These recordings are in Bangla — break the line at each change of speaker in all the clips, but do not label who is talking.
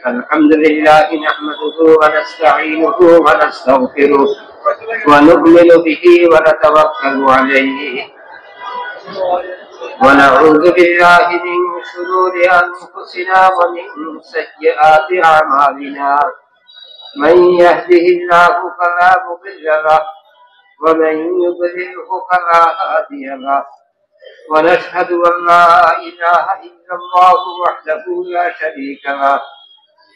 الحمد لله نحمده ونستعينه ونستغفره ونؤمن به ونتوكل عليه ونعوذ بالله من شرور أنفسنا ومن سيئات أعمالنا من يهده الله فلا مضل له ومن يضلله فلا هادي له ونشهد أن لا إله إلا الله وحده لا شريك له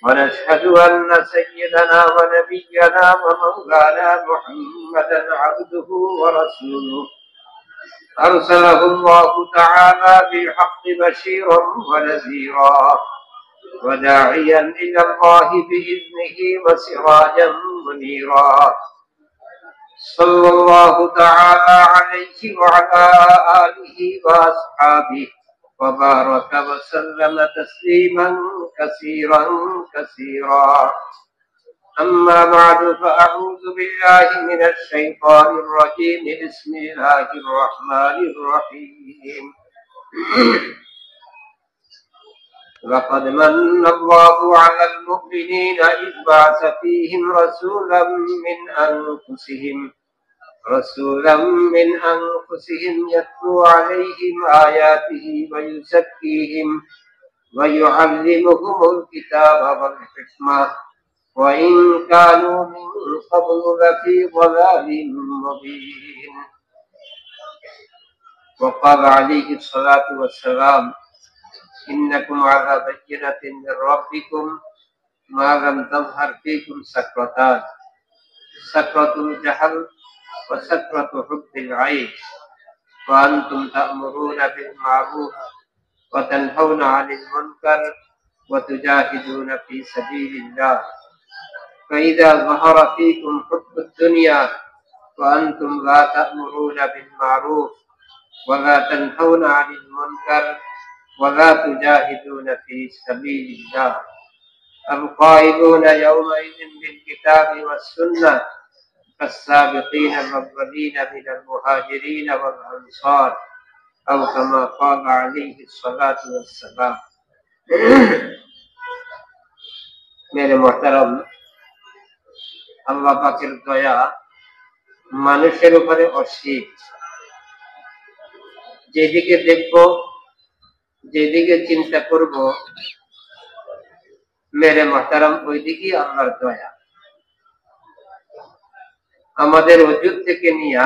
ونشهد أن سيدنا ونبينا ومولانا محمدا عبده ورسوله أرسله الله تعالى بالحق بشيرا ونذيرا وداعيا إلى الله بإذنه وسراجا منيرا صلى الله تعالى عليه وعلى آله وأصحابه وبارك وسلم تسليما كثيرا كثيرا أما بعد فأعوذ بالله من الشيطان الرجيم بسم الله الرحمن الرحيم لقد من الله على المؤمنين إذ بعث فيهم رسولا من أنفسهم يتلو عليهم آياته ويزكيهم ويعلمهم الكتاب والحكمة وإن كانوا من قبل لفي ضلال مبين. وقال عليه الصلاة والسلام إنكم على بينة من ربكم ما لم تظهر فيكم سكرتان سكرة الجهل وسكرة حب العيش وأنتم تأمرون بالمعروف وتنهون عن المنكر وتجاهدون في سبيل الله فإذا ظهر فيكم حب الدنيا وأنتم لا تأمرون بالمعروف ولا تنهون عن المنكر ولا تجاهدون في سبيل الله القائلون يومئذ بالكتاب والسنة كالسابقين الأولين من المهاجرين والأنصار أو كما قال عليه الصلاة والسلام. मेरे मोहतरम আল্লাহ পাকের দয়া মানুষের উপরে অসীম। যেদিকে দেখব যেদিকে চিন্তা করব মেরে মোহতারাম ওইদিকে আল্লাহর দয়া। আমাদের ওজুদ থেকে নিয়ে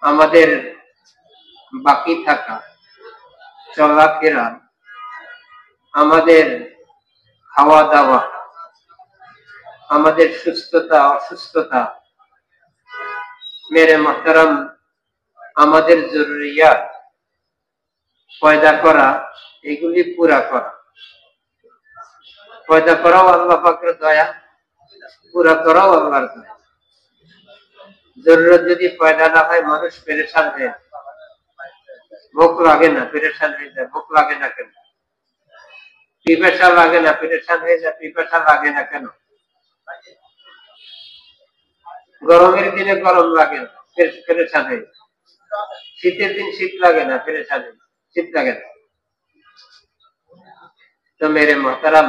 আমাদের বাকি থাকা চলাফেরা, আমাদের খাওয়া দাওয়া, আমাদের সুস্থতা অসুস্থতা, মেরে মোহতারাম আমাদের জরুরিয়াত পয়দা করা, এগুলি পুরা করা। পয়দা করাও আল্লাহ পাকের দয়া, পুরা করাও আল্লাহর দয়া। জরুরত যদি পয়দা না হয় মানুষ পেরেশান হয়ে, ভোক লাগে না পেরেশান হয়ে যায়। ভোক লাগে না কেন? পিপাসা লাগে না পেরেশান হয়ে যায়। পিপাসা লাগে না কেন? গরমের দিনে গরম লাগে না, পেরেশান হয়ে যায়। শীতের দিন শীত লাগে না, পেরেশান হয়ে যায়, শীত লাগে না। তো মেরে মোহতারাম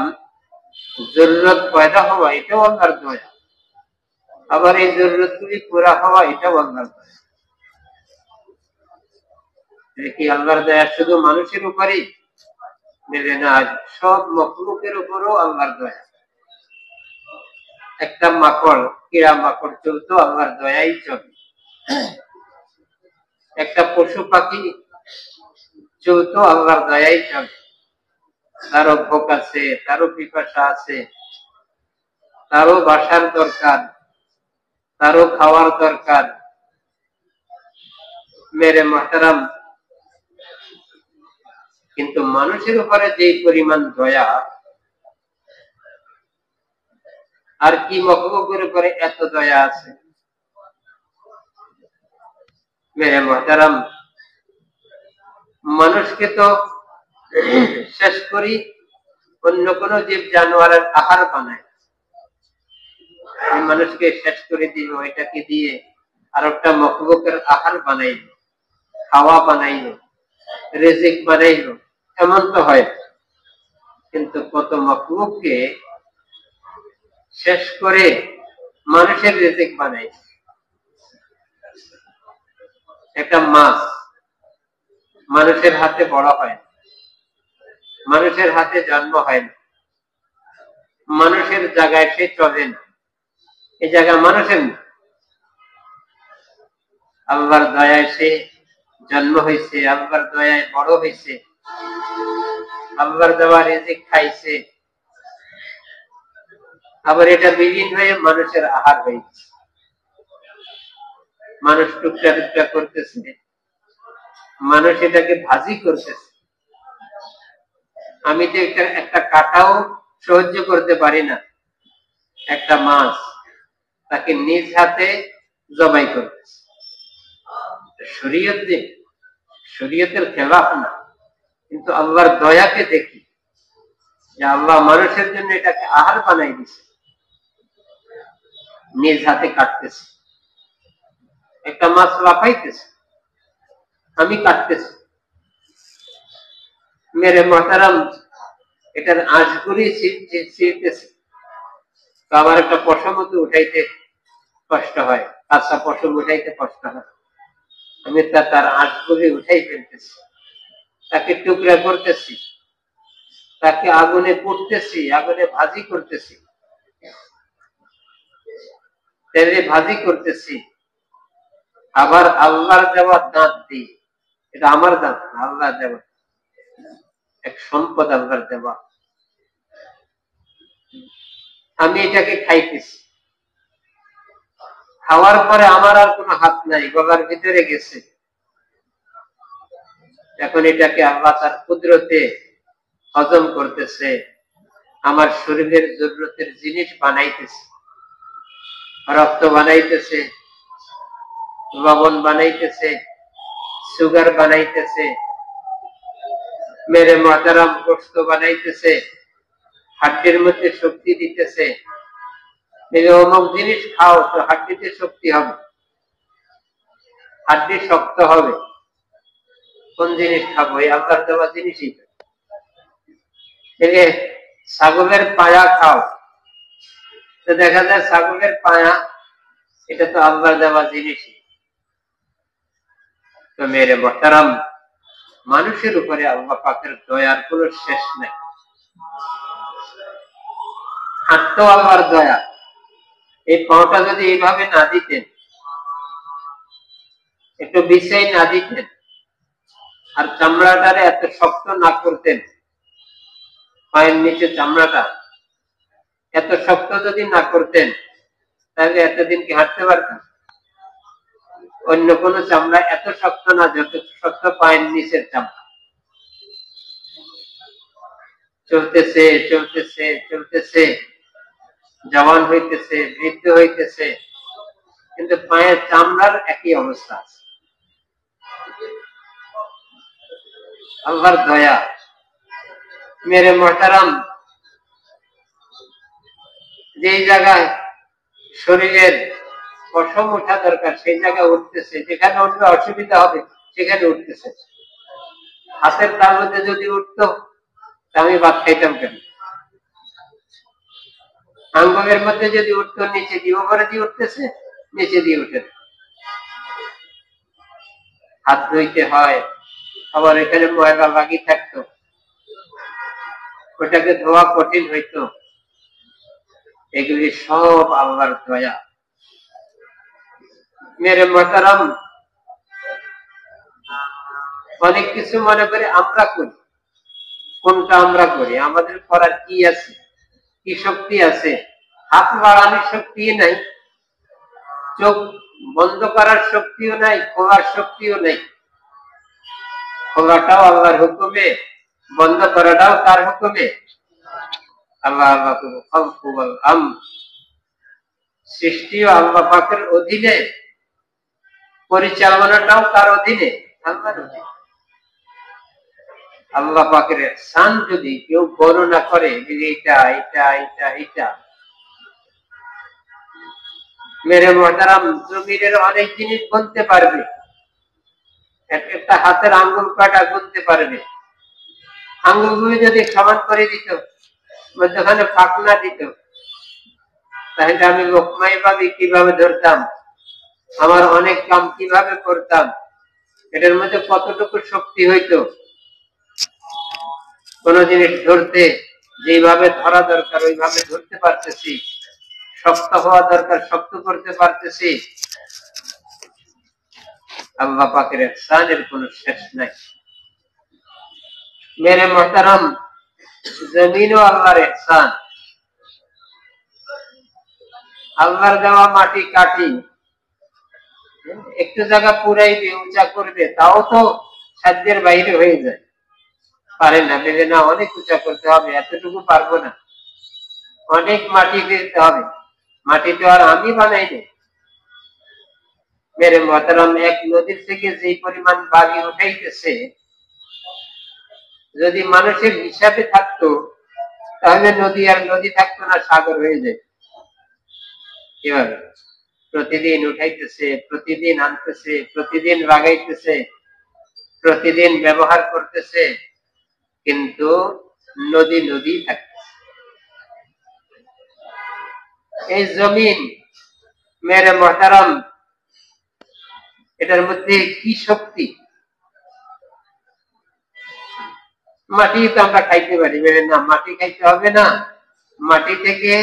জরুরত পয়দা হওয়া এটাও আল্লাহর দয়া, আবার এই জরুরত গুলি পুরা হওয়া এটাও আল্লাহর দয়া। কি আল্লাহর দয়া শুধু মানুষের উপরেই মেলে না, সব মখলুকের উপরও আল্লাহর দয়া। একটা মাকড়, কিড়া মাকড় চলতো আল্লাহর দয়াই চলে। একটা পশু পাখি চলতো আল্লাহর দয়াই চলে। তারও ভোগ আছে, তারও পিপাসা আছে, তারও বাসার দরকার, তারও খাওয়ার দরকার। মেরে মোহতারাম কিন্তু মানুষের উপরে যে পরিমাণ দয়া, আর কি মখলুকের উপরে এত দয়া আছে? মেরে মোহতারাম মানুষকে তো শেষ করি অন্য কোন জীব জানোয়ারের আহার বানায়। মানুষকে শেষ করে দিল, এটাকে দিয়ে আর একটা মখলুকের আহার বানাইল, খাওয়া বানাইল, রিজিক বানাইল। এমন তো হয়, কিন্তু কত মাখলুককে শেষ করে মানুষের রিজিক বানাইছে। একটা মাছ মানুষের হাতে বড় হয় না, মানুষের হাতে জন্ম হয় না, মানুষের জায়গায় সে চলে না, এই জায়গা মানুষের না। আল্লাহর দয়ায় সে জন্ম হয়েছে, আল্লাহর দয়ায় বড় হয়েছে, আল্লাহর দেওয়া রিজিক খাইছে, আবার এটা বিলীন হয়ে মানুষের আহার হয়েছে। মানুষ টুকরা টুকরা করতেছে, মানুষ এটাকে ভাজি করতেছে। আমি তো একটা কাটাও সহ্য করতে পারি না, একটা মাছ তাকে নিজ হাতে জবাই করতেছে। শরীয়তের খেলাফ না, কিন্তু আল্লাহর দয়াকে দেখি যে আল্লাহ মানুষের জন্য এটাকে আহার বানাই দিছে, নিজ হাতে কাটতেছে। একটা মাছ লাফাইতেছে, আমি কাটতেছি। মেরে মহতারাম, এটার আঁশগুলি ছিঁড়তেছে, তো আমার একটা পশম তো উঠাইতে কষ্ট হয়, কাঁচা পশম উঠাইতে কষ্ট হয়, আমি তার আঁশগুলি উঠাই ফেলতেছি, তাকে টুকরা করতেছি, তাকে আগুনে পুড়তেছি, আগুনে ভাজি করতেছি, তেলে ভাজি করতেছি। আবার আল্লাহর দেওয়া দাঁত দিই, এটা আমার দাঁত না, আল্লাহ দেওয়া এক সম্পদ, আল্লাহর দেওয়া। আমি এটাকে খাইতেছি, খাওয়ার পরে আমার আর কোনো হাত নাই, গলার ভিতরে গেছে। এখন এটাকে আল্লাহ তার কুদরতে হজম করতেছে, আমার শরীরের জরুরতের জিনিস বানাইতেছে, রক্ত বানাইতেছে, লবণ বানাইতেছে, সুগার বানাইতেছে, মেরে মহতারাম গোশত বানাইতেছে, হাড্ডির মধ্যে শক্তি দিতেছে। অমুক জিনিস খাও তো হাড্ডিতে শক্তি হবে, হাড্ডি শক্ত হবে। কোন জিনিস খাবো? এই আল্লাহর দেওয়া জিনিসই। ছাগলের পায়া খাও, তো দেখা যায় ছাগলের পায়া এটা তো আল্লাহর দেওয়া জিনিসই। তো মেরে মহতারাম, মানুষের উপরে আল্লাহ পাকের দয়ার কোনো শেষ নেই। হাঁটতো আল্লাহর দয়া। এই পাওটা যদি এইভাবে না দিতেন, একটু বিছাই না দিতেন, আর চামড়াটারে এত শক্ত না করতেন, পায়ের নিচে চামড়াটা এত শক্ত যদি না করতেন, তাহলে এতদিন কি হাঁটতে পারতেন? অন্য কোন চামড়া এত শক্ত না, যত শক্ত পায়ের নিচের চামড়া। চলতেছে চলতেছে চলতেছে, জওয়ান হইতেছে, বৃদ্ধ হইতেছে, কিন্তু পায়ের চামড়ার একই অবস্থা আছে। আল্লাহর দয়া। মেরে মহতারাম, যেই জায়গায় শরীরের পশম ওঠা দরকার সেই জায়গায় উঠতেছে, যেখানে উঠবে অসুবিধা হবে সেখানে উঠতেছে। হাতের তালুতে যদি উঠতো আমি ভাত খাইতাম কেন? আঙ্গুলের মধ্যে যদি উঠতো, নিচে দিয়ে উপরে দিয়ে উঠতেছে, নিচে দিয়ে উঠে। হাত ধুইতে হয়, আবার এখানে ময়লা লাগি থাকতো, ওটাকে ধোয়া কঠিন হইতো। এগুলি সব আল্লাহর দয়া। মেরে মহতারাম, অনেক কিছু মনে করে আমরা করি। কোনটা আমরা করি? আমাদের করার কি আছে, কি শক্তি আছে? হাত বাড়ানোর শক্তি নাই, চোখ বন্ধ করার শক্তিও নাই, খোলার শক্তিও নাই। খোলাটাও আল্লাহর হুকুমে, বন্ধ করাটাও তার হুকুমে। আল্লাহ আল্লাহ সৃষ্টিও আল্লাহ পাকের অধীনে, পরিচালনাটাও তার অধীনে, আল্লাহর অধীনে। আল্লাহ পাকের ইহসান যদি কেউ বর্ণনা করে এটা এটা এটা এটা, মেরে মহতারাম, জমিনের অনেক জিনিস গুনতে পারবে, একটা হাতের আঙ্গুল কাটা গুনতে পারবে, আঙ্গুলগুলি যদি সমান করে দিত, মধ্যখানে ফাঁক না দিত, তাহলে আমি লোকমাই ভাবে কিভাবে ধরতাম, আমার অনেক কাম কিভাবে করতাম, এটার মধ্যে কতটুকু শক্তি হইতো। কোন জিনিস ধরতে যেভাবে ধরা দরকার ওইভাবে ধরতে পারতেছি, শক্ত হওয়া দরকার শক্ত করতে পারতেছি। আল্লাহ পাকের ইহসানের কোনো শেষ নাই। মেরে মোহতারাম, জমিনও আল্লাহর ইহসান। আল্লাহর দেওয়া মাটি কাটি একটু জায়গা পুরাইবে, উঁচা করবে, তাও তো সাধ্যের বাইরে হয়ে যায়, পারে না, ভেবে না অনেক উঁচা করতে হবে, এতটুকু পারবো না, অনেক মাটি ফেলতে হবে। মাটি তো আর আমি বানাই নাই। মেরে মোহতারাম, এক নদীর থেকে যে পরিমাণ বালি উঠাইতেছে, যদি মানুষের হিসাবে থাকতো তাহলে নদী আর নদী থাকতো না, সাগর হয়ে যায়। কিভাবে প্রতিদিন উঠাইতেছে, প্রতিদিন আনতেছে, প্রতিদিন লাগাইতেছে, প্রতিদিন ব্যবহার করতেছে, কিন্তু নদী নদী থাকতেছে। এই জমিন মেরে মোহতারাম, এটার মধ্যে কি শক্তি! মাটি তো আমরা খাইতে পারি, না মাটি খাইতে হবে না, মাটি থেকে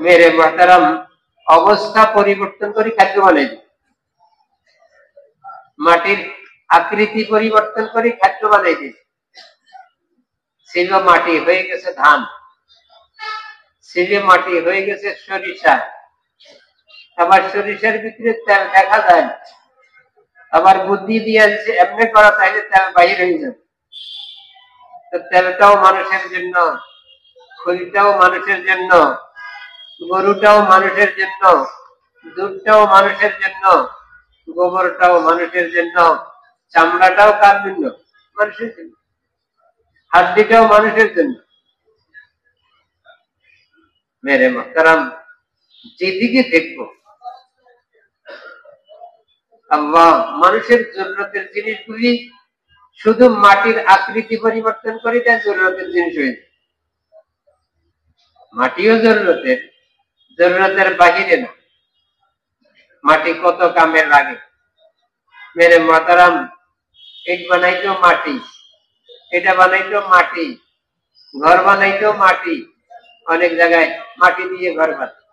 মেরে মোহতারাম অবস্থা পরিবর্তন করে খাদ্য বানাই দিই, মাটির আকৃতি পরিবর্তন করে খাদ্য বানাই দিই। ছিল মাটি হয়ে গেছে ধান, ছিল মাটি হয়ে গেছে সরিষা, আবার সরিষার ভিতরে তেল দেখা যায়, আবার বুদ্ধি দিয়ে এমনি করা চাইলে তেল বাহির হয়ে যাবে। তো তেলটাও মানুষের জন্য, খড়িটাও মানুষের জন্য, গরুটাও মানুষের জন্য, দুধটাও মানুষের জন্য, গোবরটাও মানুষের জন্য, চামড়াটাও কার জন্য? মানুষের জন্য। হাড্ডিটাও মানুষের জন্য। মেরে মোহতারাম, যেদিকে দেখবো আল্লাহ মানুষের জরুরতের জিনিসগুলি শুধু মাটির আকৃতি পরিবর্তন করে দেয়, জরুরতের জিনিস হয়ে যায়। মাটিও জরুরতের, জরুরতের বাহিরে না। মাটি কত কামে লাগে। মেরে মোহতারাম, ইট বানাইতো মাটি, এটা বানাইতো মাটি, ঘর বানাইতো মাটি, অনেক জায়গায় মাটি দিয়ে ঘর বানায়।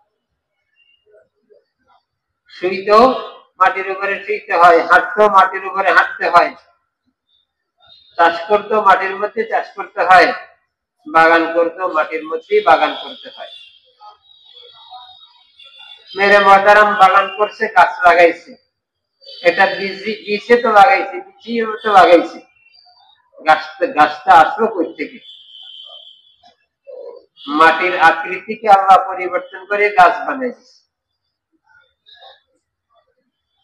শুইতেও মাটির উপরে শুইতে হয়, হাঁটতেও মাটির উপরে হাঁটতে হয়, চাষ করতেও মাটির মধ্যে চাষ করতে হয়, বাগান করতেও মাটির মধ্যেই বাগান করতে হয়। মেরে মোহতারাম, বাগান করছে, গাছ লাগাইছে, এটা বীজে তো লাগাইছে, বীজিও তো লাগাইছে, গাছটা আসলো কই থেকে? মাটির আকৃতিকে আল্লাহ পরিবর্তন করে গাছ বানাইছে।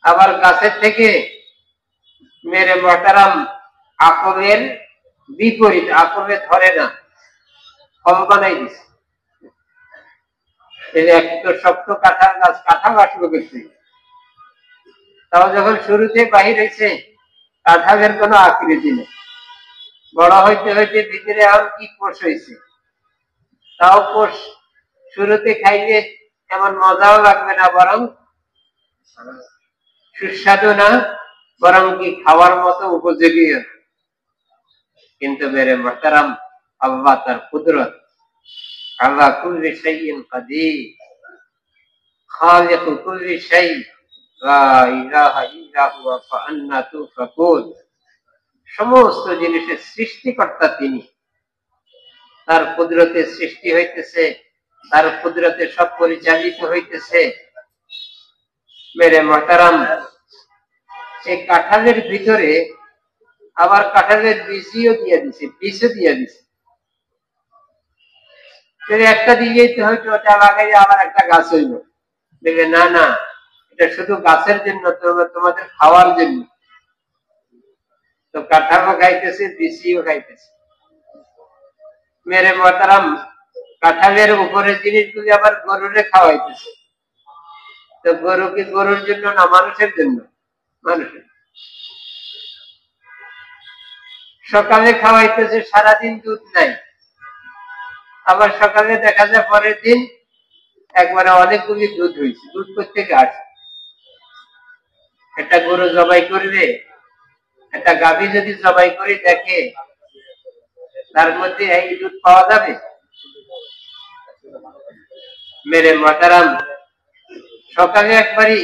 আবার গাছের থেকে মেরে মোহতারাম আকলের বিপরীত, আকলে ধরে না, ফল বানাই দিছে। এক তো শক্ত কাঁঠাল গাছ, কাঁঠাল আসলো করছে, তাও যখন শুরুতে বাহির হয়েছে কাঁঠালের কোনো আকৃতি নেই, বড় হইতে হইতে ভিতরে আর কি কোষ হয়েছে, তাও কোষ শুরুতে খাইলে এমন মজাও লাগবে না, বরং সুস্বাদু না, বরং কি খাওয়ার মতো উপযোগী। কিন্তু মেরে মোহতারাম, আল্লাহ তার কুদরত, আল্লাহ কুল্লি শাইইন কাদির, খালিক কুল্লি শাই, লা ইলাহা ইল্লা হুয়া ফাআন্না তুফাকুন। সমস্ত জিনিসের সৃষ্টিকর্তা তিনি, তার কুদরতে সৃষ্টি হইতেছে, তার কুদরতে সব পরিচালিত হইতেছে। মেরে মোহতারাম, এই কাঁঠালের ভিতরে আবার কাঁঠালের বীজও দিয়ে দিছে, বীজও দিয়ে দিছে। একটা দিয়েই তো হয়তো ওটা লাগাই আবার একটা গাছ হইল, দেখবে না না, এটা শুধু গাছের জন্য, তোমাদের খাওয়ার জন্য। তো কাঁঠালও খাইতেছে, বীজও খাইতেছে। মেরে মোহতারাম, কাঁঠালের উপরে জিনিসগুলি আবার গরুরে খাওয়াইতেছে। তো গরু কি গরুর জন্য না মানুষের জন্য? মানুষের। সকালে খাওয়াইতেছে, সারাদিন দুধ নাই, আবার সকালে দেখা যায় পরের দিন একবারে অনেকগুলি দুধ হয়েছে। দুধ কোথেকে আসে? একটা গরু জবাই করবে, একটা গাভী যদি জবাই করে দেখে তার মধ্যে এই দুধ পাওয়া যাবে? মেরে মাতারাম, সকালে একবারই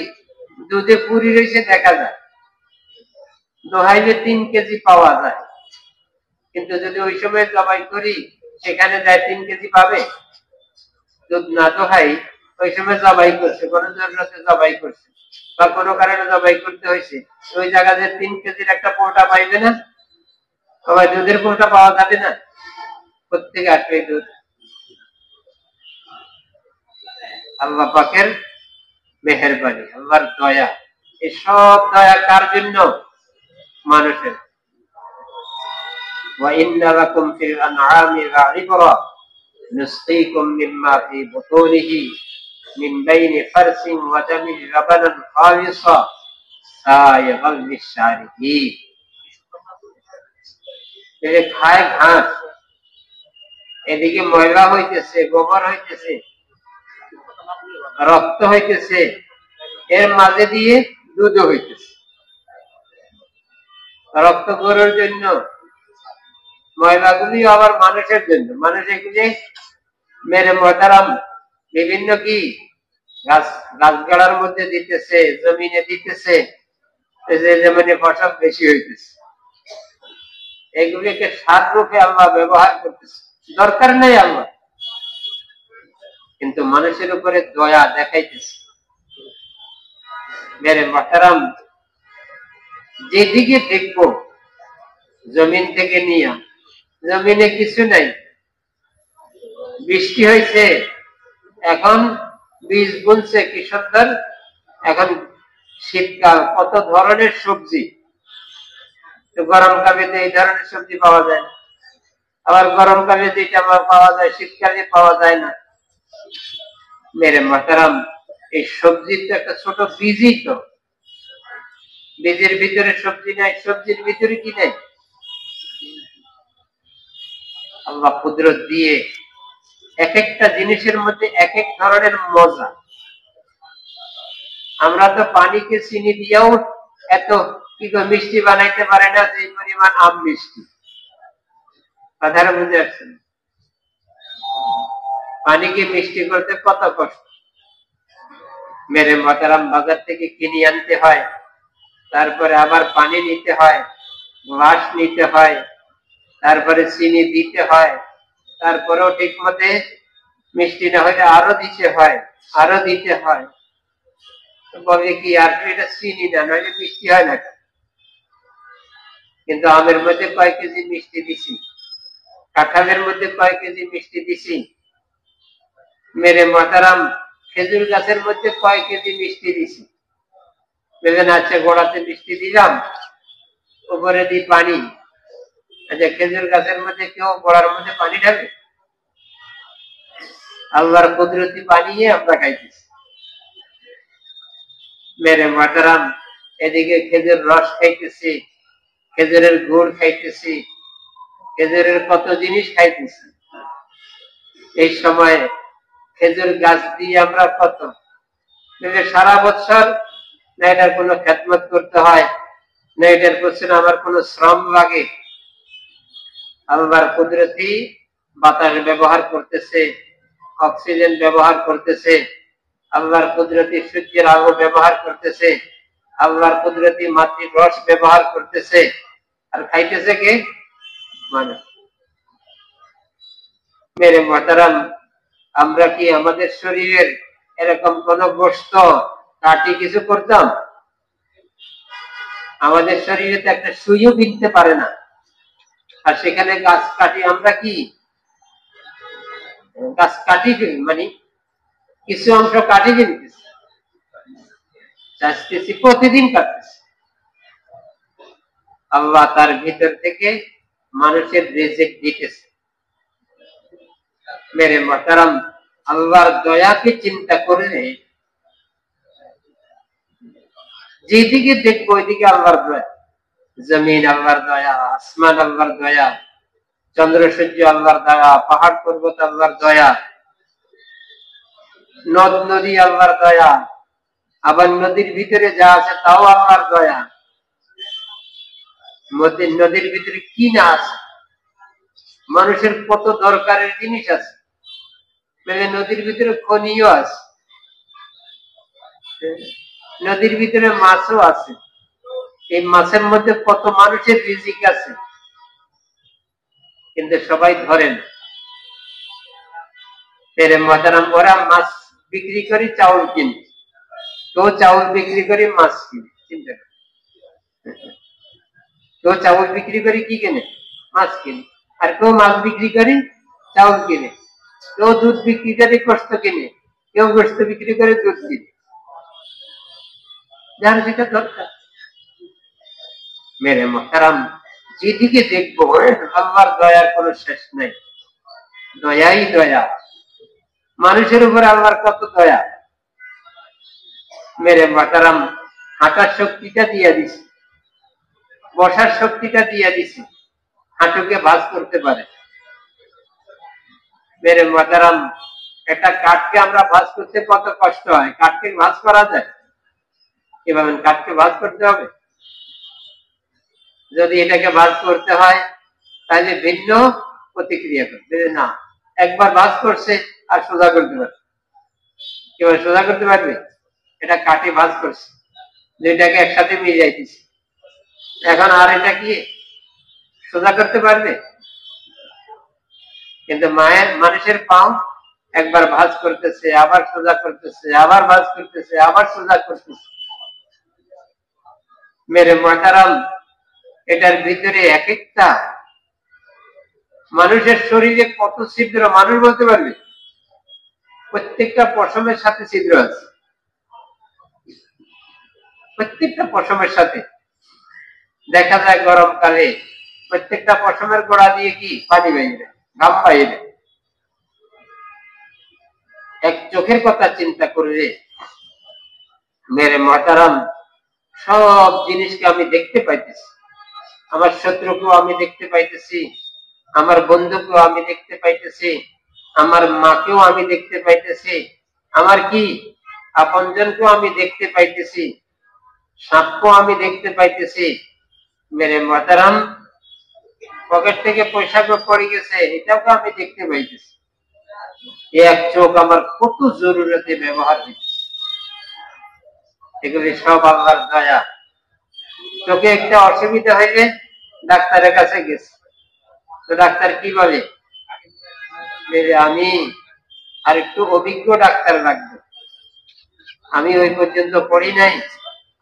দুধে পুরি রয়েছে দেখা যায়, দোহাইলে 3 কেজি পাওয়া যায়, কিন্তু যদি ওই সময় জবাই করি সেখানে যায় 3 কেজি পাবে? দুধ না দোহাই ওই সময় জবাই করছে, কোনো জরুরতে জবাই করছে বা কোনো কারণে জবাই করতে হয়েছে, ওই জায়গায় 3 কেজির একটা পোটা পাইবে না? সবাই দুধের পোটা পাওয়া যাবে না? প্রত্যেকে আসবে দুধ। আল্লাহ পাকের মেহেরবানি, আল্লাহর দয়া। এই সব দয়া কার জন্য? মানুষের। وَإِنَّ لَكُمْ فِي الْأَنْعَامِ لَعِبْرَةً نُسْقِيكُم مِّمَّا فِي بُطُونِهِ مِن بَيْنِ فَرْثٍ وَدَمٍ لَبَنًا خَالِصًا سَائِغًا لِلشَّارِبِينَ। এ খায় ঘাস, এদিকে ময়লা হইতেছে, গোবর হইতেছে, রক্ত হইতেছে, এর মাঝে দিয়ে দুধ হইতেছে। রক্ত গরুর জন্য, ময়লাগুলি আবার মানুষের জন্য। মানুষ এগুলি মেরে মহতারাম বিভিন্ন কি গাছগাড়ার মধ্যে দিতেছে, জমিনে দিতেছে, যেমন ফসল বেশি হইতেছে, এগুলিকে সার রূপে আল্লাহ ব্যবহার করতেছে। দরকার নেই আল্লাহ, কিন্তু মানুষের উপরে দয়া দেখাইতেছে। মেরে মহতারাম, যেদিকে দেখবো জমিন থেকে নিয়ে, জমিনে কিছু নাই, বৃষ্টি হয়েছে, এখন বীজ বুনছে কৃষকদের, এখন শীতকাল, কত ধরনের সবজি। গরমকালে এই ধরনের সবজি পাওয়া যায় না, আবার গরমকালে যেটা পাওয়া যায় শীতকালে পাওয়া যায় না। মেরে মাতারাম, এই সবজির তো একটা ছোট বীজই তো, বীজের ভিতরে সবজি নাই, সবজির ভিতরে কি নাই? আল্লাহ কুদরত দিয়ে এক একটা জিনিসের মধ্যে এক এক ধরনের মজা। আমরা তো পানিকে চিনি দিয়েও এত কি মিষ্টি বানাইতে পারে না, যে পরিমাণ আম মিষ্টি। কথাটা বুঝে আসছেন? পানিকে মিষ্টি করতে কত কষ্ট। মেরে মহতারাম, বাজার থেকে কিনে আনতে হয়, তারপরে আবার পানি নিতে হয়, গ্লাস নিতে হয়, তারপরে চিনি দিতে হয়, তারপরেও ঠিক মতে মিষ্টি না হলে আরো দিতে হয়, আরো দিতে হয়। বলে কি আর এটা চিনি না, নইলে মিষ্টি হয় না। কিন্তু আমের মধ্যে কয় কেজি মিষ্টি দিছি, কাঁঠালের মধ্যে কয় কেজি মিষ্টি দিছি। মেরে মহতারাম, খেজুর গাছের মধ্যে কয় কেজি মিষ্টি দিছি। আচ্ছা, গোড়াতে মিষ্টি দিলাম, উপরে দিই পানি। আচ্ছা, খেজুর গাছের মধ্যে কেউ গোড়ার মধ্যে পানি ঢালে? আল্লাহর কুদরতি পানিয়ে আমরা খাইতেছি। মেরে মহতারাম, এদিকে খেজুর রস খাইতেছি, খেজুরের গুড় খাইতেছি, খেজুরের কত জিনিস খাইতেছি। এই সময় খেজুর গাছ দিয়ে আমরা কত সারা বছর না এটার কোনো খেদমত করতে হয়, না এটার পেছনে আমার কোনো শ্রম লাগে। আল্লাহর কুদরতি বাতাস ব্যবহার করতেছে, অক্সিজেন ব্যবহার করতেছে, আল্লাহর কুদরতি সূর্যের আলো ব্যবহার করতেছে, আল্লাহর কুদরতি মাতৃ রস ব্যবহার করতেছে, আর খাইতেছে কে? মানুষ। মেরে মহতারাম, আমরা কি আমাদের শরীরের এরকম কোন গোশত কাটি কিছু করতাম? আমাদের শরীরে তো একটা সুইও বিনতে পারে না, আর সেখানে গাছ কাটি আমরা কি গাছ কাটি মানে কিছু অংশ কাটি কিনতেছি, চাষতেছি, প্রতিদিন কাটতেছি। আল্লাহ তার ভিতর থেকে মানুষের রিজিক দিতেছে। মেরে মহতারাম, আল্লাহর দয়াকে চিন্তা করলে যেদিকে দেখবো ওইদিকে আল্লাহর দয়া। জমিন আল্লাহর দয়া, আসমান আল্লাহর দয়া, চন্দ্র সূর্য আল্লাহর দয়া, পাহাড় পর্বত আল্লাহর দয়া, নদ নদী আল্লাহর দয়া, আবার নদীর ভিতরে যা আছে তাও আল্লাহর দয়া। নদীর ভিতরে কি না আছে, মানুষের কত দরকারের জিনিস আছে, নদীর ভিতরে খনিও আছে, নদীর ভিতরে মাছও আছে, এই মাছের মধ্যে কত মানুষের রিজিক আছে, কিন্তু সবাই ধরে না। ওরা মাছ বিক্রি করে চাউল কিনে, কেউ চাউল বিক্রি করে মাছ কিনে, চিন্তা করে, কেউ চাউল বিক্রি করে কি কিনে, মাছ কিনে, আর কেউ মাছ বিক্রি করে চাউল কিনে, কেউ দুধ বিক্রি করে গোশত কিনে, কেউ গোশত বিক্রি করে দুধ কিনে, যার যেটা দরকার। মেরে মোহতারাম, যেদিকে দেখবো আল্লাহর দয়ার কোনো শেষ নাই, দয়াই দয়া। মানুষের উপর আল্লাহর কত দয়া। মেরে মোহতারাম, হাঁটার শক্তিটা দিয়ে দিছে, বসার শক্তিটা দিয়ে দিছে, হাঁটুকে ভাঁজ করতে পারে। মেরে মোহতারাম, একটা কাঠকে আমরা ভাঁজ করতে কত কষ্ট হয়, কাঠকে ভাঁজ করা যায়? এভাবে কাঠকে ভাঁজ করতে হবে। যদি এটাকে ভাঁজ করতে হয় তাহলে ভিন্ন প্রতিক্রিয়া করতে না, একবার ভাঁজ করছে আর সোজা করতে পারবে, এবার সোজা করতে পারবে? এটা কাঠে ভাঁজ করছে, দুইটাকে একসাথে মিলাইতেছে, এখন আর এটা কি সোজা করতে পারবে? কিন্তু মানুষের পাও একবার ভাঁজ করতেছে, আবার সোজা করতেছে, আবার ভাঁজ করতেছে, আবার সোজা করতেছে। মেরে মোহতারাম, এটার ভিতরে এক একটা মানুষের শরীরে কত ছিদ্র মানুষ বলতে পারবে? প্রত্যেকটা পশমের সাথে ছিদ্র আছে, প্রত্যেকটা পশমের সাথে। দেখা যায় গরমকালে প্রত্যেকটা পশমের গোড়া দিয়ে কি পানি বাইরে, ঘাম বাইরে। এক চোখের কথা চিন্তা করলে মেরে মোহতারাম, সব জিনিসকে আমি দেখতে পাইতেছি, আমার শত্রুকেও আমি দেখতে পাইতেছি, আমার বন্ধুকেও আমি দেখতে পাইতেছি, আমার মাকেও আমি দেখতে পাইতেছি, আমার কি আপনজনকেও আমি দেখতে পাইতেছি, সাপকেও আমি দেখতে পাইতেছি। মেরে মোহতারাম, পকেট থেকে পয়সা পড়ে গেছে, এটাও আমি দেখতে পাইতেছি। এক চোখ আমার কত জরুরতে ব্যবহার হচ্ছে। এগুলি সব আল্লাহর দয়া। চোখে একটা অসুবিধা হইলে ডাক্তারের কাছে গেছে, তো ডাক্তার কি বলে, আমি আর একটু অভিজ্ঞ ডাক্তার লাগবে, আমি ওই পর্যন্ত পড়ি নাই,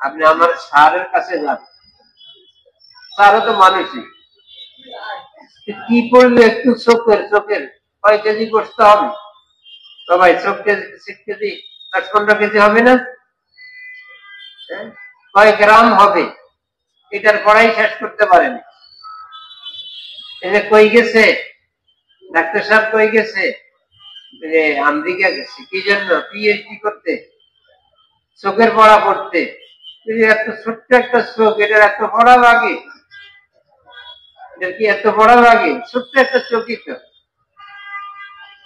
আপনি আমার স্যারের কাছে যান। স্যারও তো মানুষই, কি পড়লে একটু চোখের কয় কেজি করতে হবে? তো ভাই চোখ কেজি 6 কেজি 10-15 কেজি হবে না? কয় গ্রাম হবে? এটার পড়াই শেষ করতে পারেনি। কই গেছে ডাক্তার সাহেব, কই গেছে? আমেরিকা গেছে। কি জন্য? পিএইচডি করতে, চোখের পড়া পড়তে। এত ছোট্ট একটা চোখ, এটার এত পড়া লাগে? এটার কি এত পড়া লাগে? ছোট্ট একটা চোখই তো,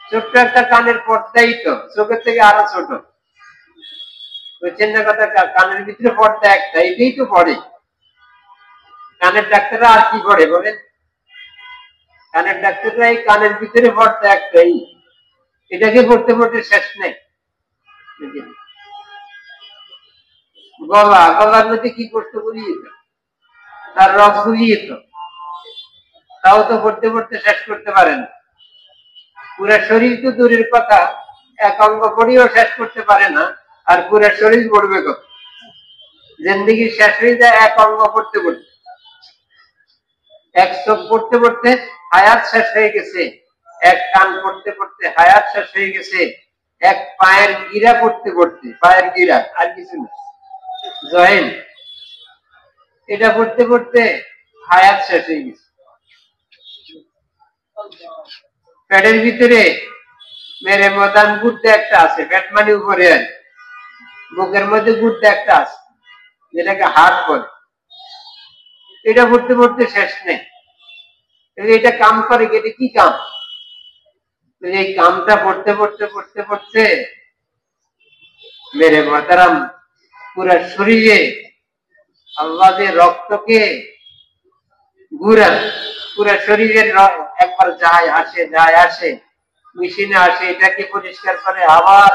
ছোট্ট একটা কানের পর্দাই তো, চোখের থেকে আরো ছোট। বুঝছেন না কথা? কানের ভিতরে পর্দা একটা, এটাই তো পড়ে। কানের ডাক্তাররা আর কি পড়ে বলেন? কানের ডাক্তাররা এই কানের ভিতরে পর্দা একটাই, এটাকে পড়তে পড়তে শেষ নেই। গলার মধ্যে কি করতে বলিয়ে তো, তার রস গুলিয়ে তো, তাও তো পড়তে পড়তে শেষ করতে পারেন। পুরা শরীর তো দূরের কথা, এক অঙ্গ পড়িও শেষ করতে পারে না, আর পুরা শরীর পড়বে কত? জিন্দেগি শেষ হয়ে যায় এক অঙ্গ পড়তে পড়তে। এক চোখ পড়তে পড়তে হায়াত শেষ হয়ে গেছে, এক কান পড়তে পড়তে হায়াত শেষ হয়ে গেছে, এক পায়ের গিরা পড়তে পড়তে, পায়ের গিরা আর কিছু না, জয়েন্ট, এটা পড়তে পড়তে হায়াত শেষ হয়ে গেছে। পেটের ভিতরে মেরে মদান গুড়তে একটা আছে, পেট মানে উপরে, আর বুকের মধ্যে গুড়তে একটা আছে, যেটাকে হার্ট বলে। এটা পড়তে পড়তে শেষ নেই। এটা কাম করে, এটা কি কাম? এই কামটা পড়তে পড়তে পড়তে পড়তে মেরে মাতারাম পুরা শরীরে আল্লাহ যে রক্তকে ঘুরান, পুরা শরীরের একবার যায় আসে মেশিনে আসে, এটাকে পরিষ্কার করে আবার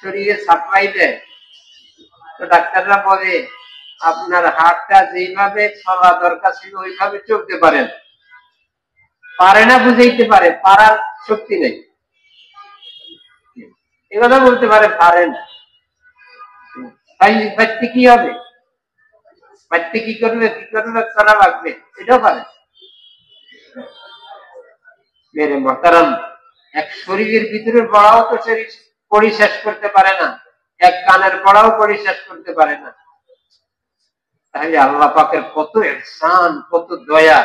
শরীরে সাপ্লাই দেয়। তো ডাক্তাররা বলে আপনার হাতটা যেভাবে চলা দরকার ছিল ওইভাবে চলতে পারেন, পারে না, বুঝাইতে পারে, পারার শক্তি নেই, এ কথা বলতে পারে, পারে না। বাচ্চা কি হবে, বাচ্চা কি করবে করা লাগবে, এটাও পারে। মেরে মহতারাম, এক শরীরের ভিতরে পড়াও তো শরীর পরিশেষ করতে পারে না, এক কানের পড়াও পরিশেষ করতে পারে না। তাহলে আল্লাহ পাকের কত ইহসান, কত দয়া।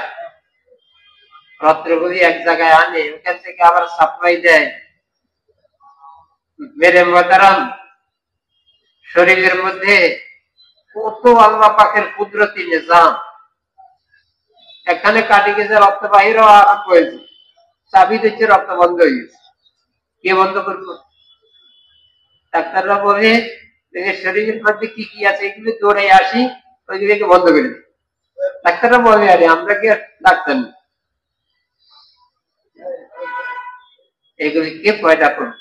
রাত্রগুলি এক জায়গায় আনে, ওখান থেকে আবার সাপ্লাই দেয়। মেরে মহতারাম, শরীরের মধ্যে কত আল্লাহ পাকের কুদরতি নিজাম। এখানে কাটি গেছে, রক্ত বাহির হওয়া আরম্ভ হয়েছে, চাবি দিচ্ছে, রক্ত বন্ধ হয়ে গেছে, কে বন্ধ করবো? ডাক্তাররা বলে শরীরের মধ্যে কি কি আছে এগুলো দৌড়ে আসি, ওইগুলোকে বন্ধ করে দিই। ডাক্তাররা বলে আরে আমরা কি ডাক্তার নেই, এগুলি কে পয়দা করবো,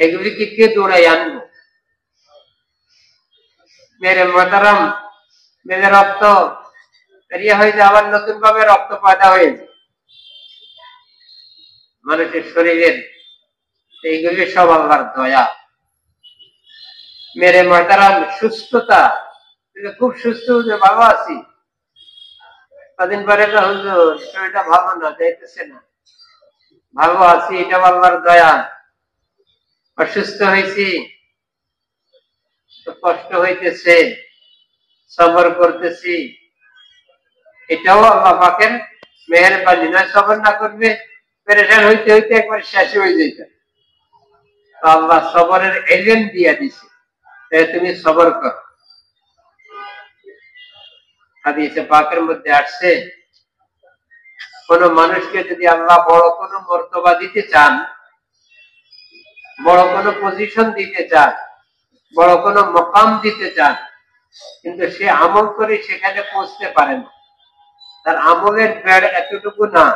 এগুলিকে কে দৌড়াই আনবো? মেরে মহতারাম, মেরে রক্ত বেরিয়ে হয়ে যায়, আবার নতুন ভাবে রক্ত পয়দা হয়েছে মানুষের শরীরের। এইগুলি সব আল্লাহর দয়া। মেরে মহতারাম, সুস্থতা, খুব সুস্থ, ভালো আছি, কদিন পরে হুজুর শরীরটা ভালো না, যাইতেছে না, ভালো আছি, এটা আল্লাহর দয়া। অসুস্থ হয়েছি, কষ্ট হইতেছে, সবর করতেছি, এটাও আল্লাহ পাকের মেহেরবানি। না সবর না করবে পেরেশান হইতে হইতে একবার শেষ হয়ে যেত। আল্লাহ সবরের এলেন দিয়া দিছে, তুমি সবর করো। হাদিসে পাকের মধ্যে আসছে, কোন মানুষকে যদি আল্লাহ বড় কোন মর্তবা দিতে চান, বড় কোন পজিশন দিতে চান, বড় কোন মকাম দিতে চান, কিন্তু সে আমল করে সেখানে পৌঁছতে পারে না, তার আমলের বেড় এতটুকু না।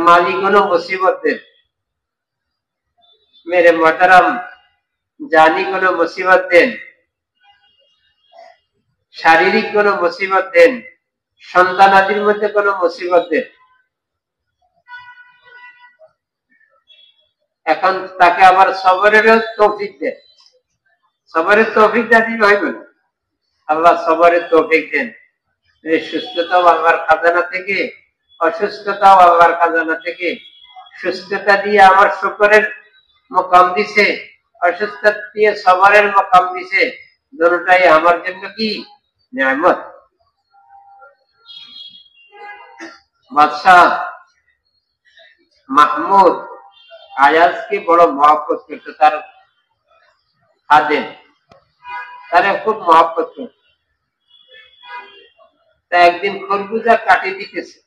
মালিক হলো মুসিবতের। মেরে মহতারাম, জানি কোন মুসিবত দেন, শারীরিক কোন মুসিবত দেন, সন্তানাদির মধ্যে কোন মুসিবত দেন, এখন তাকে আবার সবরেরও তৌফিক দেন। সবরের তৌফিক দিতে হইবে না, আল্লাহ সবরের তৌফিক দেন। সুস্থতাও আল্লাহর খাজানা থেকে, অসুস্থতাও আল্লাহর খাজানা থেকে। সুস্থতা দিয়ে আমার শুকরের মকাম দিছে, অসুস্থতা দিয়ে সবরের মকাম দিছে, দুটোটাই আমার জন্য কি নিয়ামত। বাদশাহ মাহমুদ আয়াজকে বড় মহব্বত করতো, তার খাদেম, তারা খুব মহব্বত করত। তা একদিন খরবুজা কাটি দিতেছে,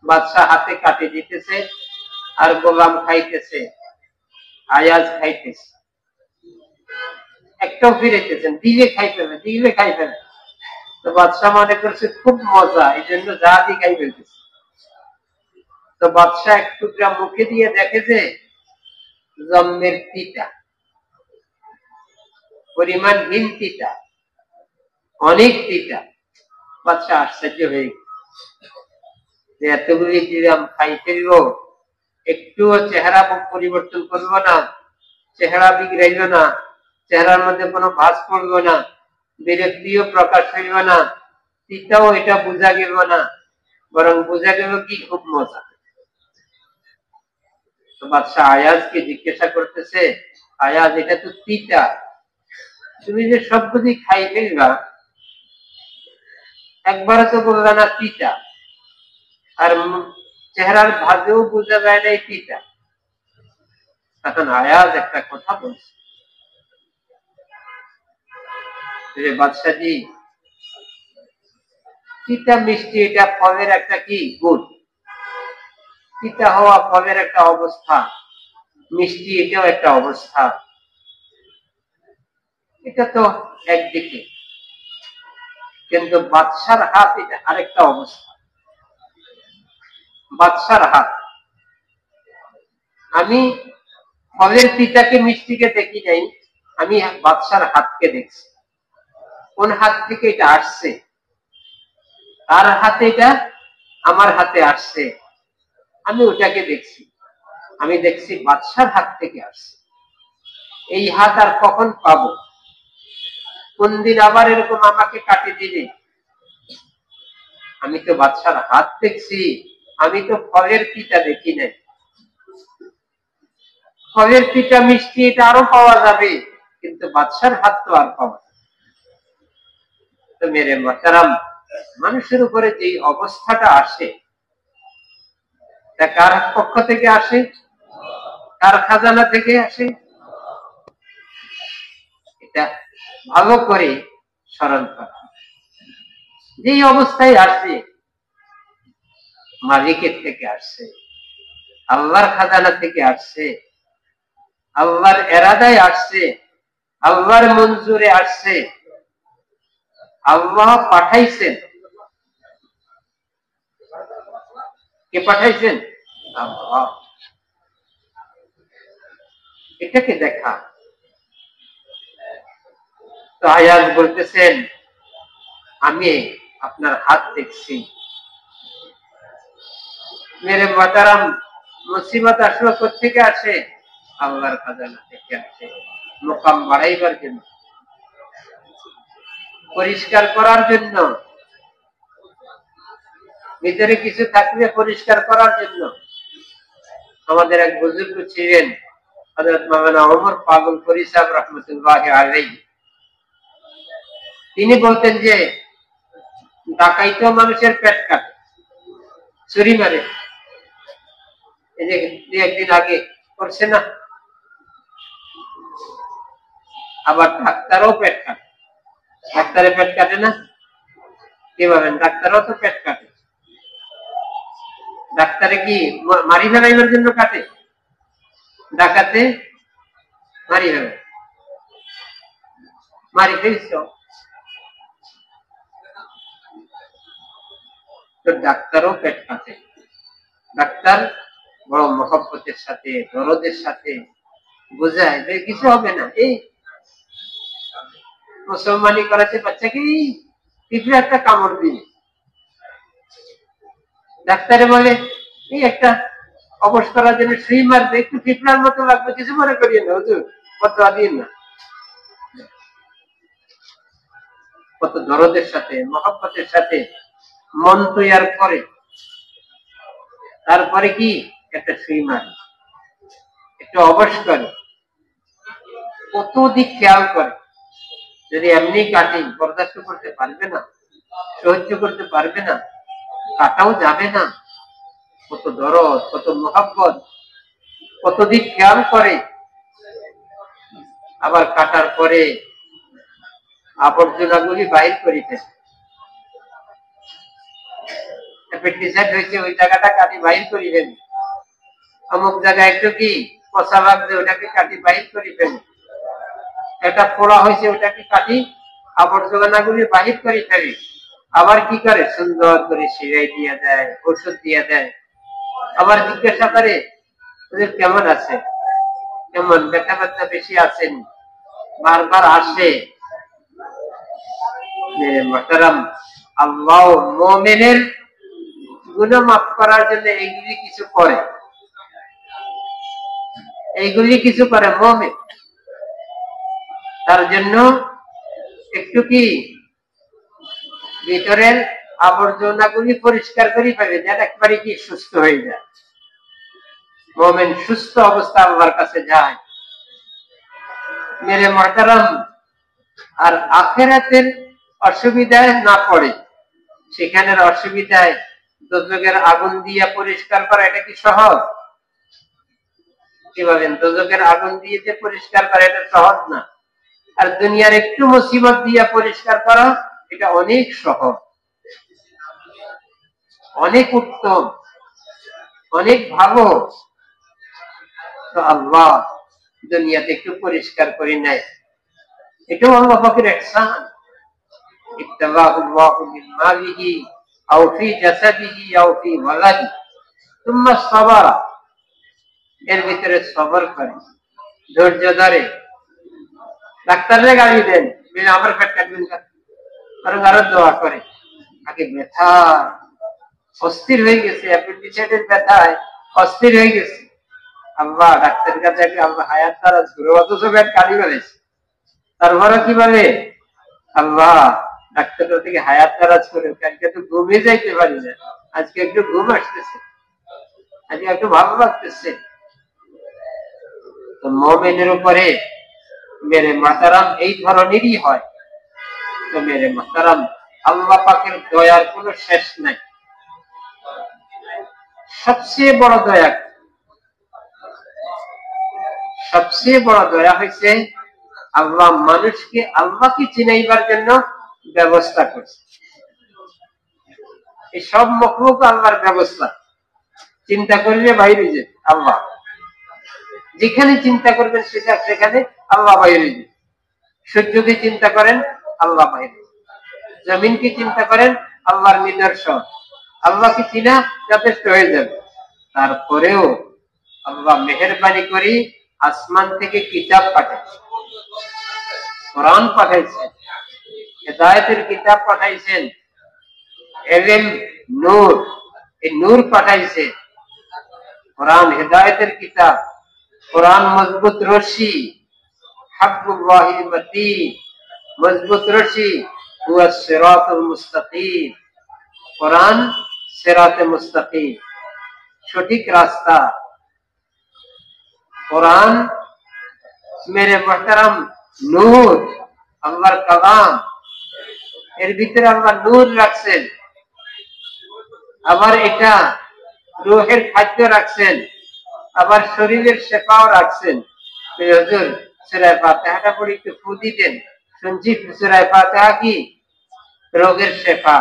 বাদশাহ হাতে কাটি দিতেছে, আর গোলাম খাইতেছে, আয়াজ খাইতেছে, একটাও ফিরেতেছেন, দিলে খাই ফেলে, দিলে খাই ফেলে। তো বাদশাহ মনে করছে খুব মজা, এই জন্য যা দিয়ে খাই ফেলতেছে। তো বাদশাহ এক টুকরা মুখে দিয়ে দেখে যে জন্মের তিতা, পরিমাণহীন তিতা, অনেক তিতা। বাদশাহ আশ্চর্য হয়ে গেল যে এতগুলি দিলাম, খাই ফেলব, একটুও চেহারা পরিবর্তন করবো না, চেহারা বিগড়াইল না, চেহারার মধ্যে কোনো ভাঁজ পড়ল না, বিরক্তিও প্রকাশ হইল না, তিতাও এটা বোঝা গেল না, বরং বোঝা গেল কি খুব মজা। তো বাদশাহ আয়াজকে জিজ্ঞাসা করতেছে, আয়াজ এটা তো তিতা, তুমি যে সবগুলি খাই ফেলবা, একবারও তো বললা না তিতা, আর চেহারার ভাজেও বোঝা যায় না এই তিতা। তখন আয়াজ একটা কথা বলছে, বাদশাহজি, তিতা মিষ্টি এটা ফলের একটা কি গুণ, তিতা হওয়া ফলের একটা অবস্থা, মিষ্টি এটাও একটা অবস্থা। এটা তো একদিকে, কিন্তু বাদশার হাত এটা আরেকটা অবস্থা। বাদশার হাত, আমি ফলের তিতাকে মিষ্টিকে দেখি নাই, আমি বাদশার হাতকে দেখছি। কোন হাত থেকে এটা আসছে, তার হাতে এটা আমার হাতে আসছে, আমি ওটাকে দেখছি। আমি দেখছি বাদশার হাত থেকে আসছে। এই হাত আর কখন পাবো? কোন দিন আবার এরকম আমাকে কাটি দিবে? আমি তো বাদশার হাত দেখছি, আমি তো ফলের পিঠা দেখি নাই। ফলের পিঠা মিষ্টি এটা আরো পাওয়া যাবে, কিন্তু বাদশার হাত তো আর পাওয়া যাবে। তো মেরে মোহতারাম, মানুষের উপরে যে অবস্থাটা আসে, তা কার পক্ষ থেকে আসে? কার খাজানা থেকে আসে? এটা ভালো করে স্মরণ করা। যে অবস্থায় আসছে, মালিকের থেকে আসছে, আল্লাহর খাজানা থেকে আসছে, আল্লাহর এরাদায় আসছে, আল্লাহর মঞ্জুরে আসছে, আল্লাহ পাঠাইছেন। কে পাঠাইছেন? আল্লাহ। এটাকে দেখা। তো আয়াত বলতেছেন, আমি আপনার হাত দেখছি। মেরে মোহতারাম, মুসিবত আসলে কোথেকে আসে? আল্লাহর খাজানা থেকে আসে। মোকাম বাড়াইবার জন্য, পরিষ্কার করার জন্য, ভিতরে কিছু থাকলে পরিষ্কার করার জন্য। আমাদের এক বুজুর্গ ছিলেন, হযরত মাওলানা ওমর পাগলপুরী সাহেব রাহমাতুল্লাহ আলাইহি। তিনি বলতেন যে ডাকাইতো মানুষের পেট কাটে, চুরি মারে। এই যে একদিন আগে করছে না, আবার ডাক্তারও পেট কাটে। ডাক্তারের পেট কাটে না? কি বলেন? ডাক্তারও তো পেট কাটে। ডাক্তারে কি মারি ফেলাইবার জন্য কাটে? ডাকাতে মারি ফেলে, মারি ফেলছ তো ডাক্তারও পেট কাটে। ডাক্তার বড় মহব্বতের সাথে, দরদের সাথে বোঝায় যে কিছু হবে না, এই মুসলমানি করাতে বাচ্চাকে পিঁপড়ে একটা কামড় দিলে ডাক্তারে বলে এই একটা অবশ করার জন্য সুই মারবে, একটু পিঁপড়ার মতো লাগবে, কিছু মনে করিয়ে না হুজুর, বদুয়া দিন না। কত দরদের সাথে, মহব্বতের সাথে মন তৈয়ার করে, তারপরে কি একটা সুই মারে, একটু অবশ করে, কত দিক খেয়াল করে। যদি এমনি কাটি, বরদাস্ত করতে পারবে না, সহ্য করতে পারবে না, কাটাও যাবে না। কত দরদ, কত মহব্বত, কত দিক খেয়াল করে। আবার কাটার পরে আবর্জনা গুলি বাহির করে ফেলে। অ্যাপেন্ডিসাইড হয়েছে, ওই জায়গাটা কাটি বাহির করে ফেলে। অমুক জায়গায় একটু কি পচা লাগছে, ওটাকে কাটি বাহির করে ফেলে। একটা ফোড়া হয়েছে, ওটাকে কাটি আবর্জনা গুলি বাহির করে ফেলে। আবার কি করে? সুন্দর করে সিরাই দিয়ে দেয়, ওষুধ দিয়ে দেয়। আবার জিজ্ঞাসা করে কেমন আছে, কেমন ব্যথা ব্যথা বেশি আছেন, বারবার আসে। মোহতারাম, আল্লাহ মুমিনের গুনাহ মাফ করার জন্য এইগুলি কিছু করে, এইগুলি কিছু করে মুমিন। তার জন্য একটু কি ভিতরের আবর্জনাগুলি পরিষ্কার করে ফেলে, যেন একবারে কি সুস্থ হয়ে যায়। মুমিন সুস্থ অবস্থা আল্লাহর কাছে যায়। মেরে মুহতারাম, আর আখিরাতের অসুবিধায় না পড়ে, সেখানের অসুবিধায় দোজখের আগুন দিয়ে পরিষ্কার করা, এটা কি সহজ? কি বলেন? দোজখের আগুন দিয়ে যে পরিষ্কার করা, এটা সহজ না। আর দুনিয়ার একটু মুসিবত দিয়া পরিষ্কার করা এটা অনেক সহজ, অনেক উত্তম, অনেক ভালো। তো আল্লাহ দুনিয়াতে একটু পরিষ্কার করে নেয়, এটাও আল্লাহ পাকের ইহসান। ইত্তাবাহুল্লাহু মিন মালিহি আও ফি জাসাদিহি আও ফি ওয়ালাদি সুম্মা সাবারা, এর ভিতরে সবর করে, ধৈর্য ধরে। ডাক্তাররে গালি দেন, আমার পেট কাটবেন না, কারণ আরো দোয়া করে। আগে ব্যথা অস্থির হয়ে গেছে, অ্যাপেন্ডিসাইটিস ব্যথায় অস্থির হয়ে গেছে, আল্লাহ ডাক্তারের কাছে আল্লাহ হায়াত তারা ঘুরে অথচ পেট কালি ফেলেছে, তারপরে কি বলে আল্লাহ ডাক্তার থেকে হায়াত তারাজ করে, কালকে তো ঘুমিয়ে যাইতে পারি না, আজকে একটু ঘুম আসতেছে, আজকে একটু ভালো লাগতেছে। তো মুমিনের উপরে মেরে মাতারাম এই ধরনেরই হয়। তো মেরে মাতারাম আল্লাহ পাকের দয়ার কোনো শেষ নাই। সবচেয়ে বড় দয়া, সবচেয়ে বড় দয়া হয়েছে আল্লাহ মানুষকে আল্লাহকে চিনাইবার জন্য ব্যবস্থা করছে। এই সব মখলুক আল্লাহর ব্যবস্থা। চিন্তা করলে বাইরে যে আল্লাহ, যেখানে চিন্তা করবেন সেটা সেখানে আল্লাহ বাইরে যে। সূর্যকে চিন্তা করেন আল্লাহ বাইরে, জমিনকে চিন্তা করেন আল্লাহর নিদর্শন, আল্লাহকে চিনা যথেষ্ট হয়ে যাবে। তারপরেও আল্লাহ মেহেরবানি করি আসমান থেকে কিতাব পাঠাইছেন, কোরআন পাঠাইছেন, হেদায়েতের কিতাব পাঠাইছেন, এলেম নূর, এই নূর পাঠাইছে। কোরআন হেদায়েতের কিতাব, কোরআন মজবুত রশি, হাবলুল্লাহিল মাতিন, মজবুত রশি, হুয়া সিরাতুল মুস্তাকিম। কোরআন সিরাতে মুস্তাকিম, সঠিক রাস্তা। কোরআন মেরে মুহতারাম নূর, আল্লাহর কালাম, এর ভিতরে আল্লাহ নূর রাখছেন। আবার এটা রূহের খাদ্য রাখছেন, আবার শরীরের শেফাও রাখছেন। হুজুর সূরা ফাতিহাটা পড়ে একটু ফু দিতেন, শুনছি সূরা ফাতিহা কি রোগের শেফা।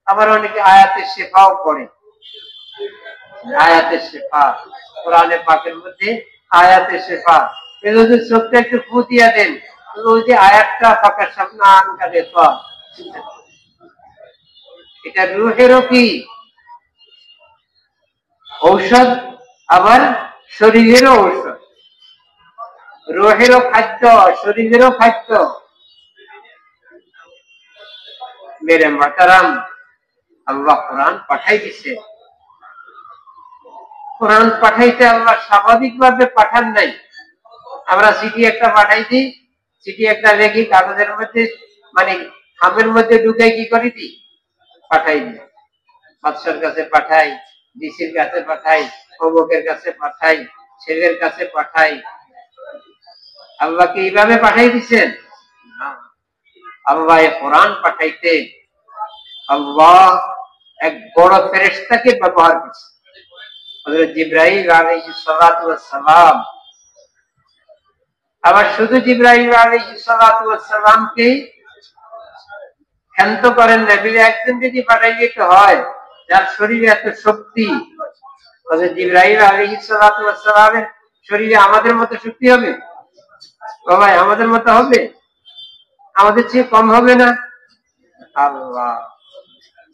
আবার অনেকে আয়াতের শেফাও পড়ে, আয়াতের শেফা কোরআনে পাকের মধ্যে আয়াতের শেফা। হুজুর চোখটা একটু ফু দিয়া দেন, ওই যে আয়াতটা পাকের সামনে আনকা দেখো, এটা রূহেরও কি ঔষধ, আবার শরীরেরও ঔষধ। রূহেরও খাদ্য, শরীরেরও খাদ্য। মেরে মাতারাম আল্লাহ কোরআন পাঠাই দিছে। কোরআন পাঠাইতে আল্লাহ স্বাভাবিক ভাবে পাঠান নাই। আমরা চিঠি একটা পাঠাই দিই, চিঠি একটা লেখি কাগজের মধ্যে, মানে খামের মধ্যে ঢুকাই কি করি দিই, পাঠাই দিই। বাদশার কাছে পাঠাই, ডিসির কাছে পাঠাই, অমুকের কাছে পাঠাই, ছেলের কাছে পাঠাই। আল্লাহকে এইভাবে পাঠাই দিচ্ছেন? আল্লাহ কোরআন পাঠাইতে আল্লাহ এক বড় ফেরেশতাকে ব্যবহার করছে, হযরত জিবরাইল আলাইহিস সালাতু ওয়াস সালাম। আবার শুধু জিবরাইল আলাইহিস সালাতু ওয়াস সালামকে ক্ষান্ত করেন না, বলে একজন যদি পাঠাইলে তো হয় যার শরীরে এত শক্তি। হযরত জিবরাইল আলাইহিস সালাতু ওয়াস সালামের শরীরে আমাদের মতো শক্তি হবে? বাবা আমাদের মতো হবে? আমাদের চেয়ে কম হবে না? আল্লাহ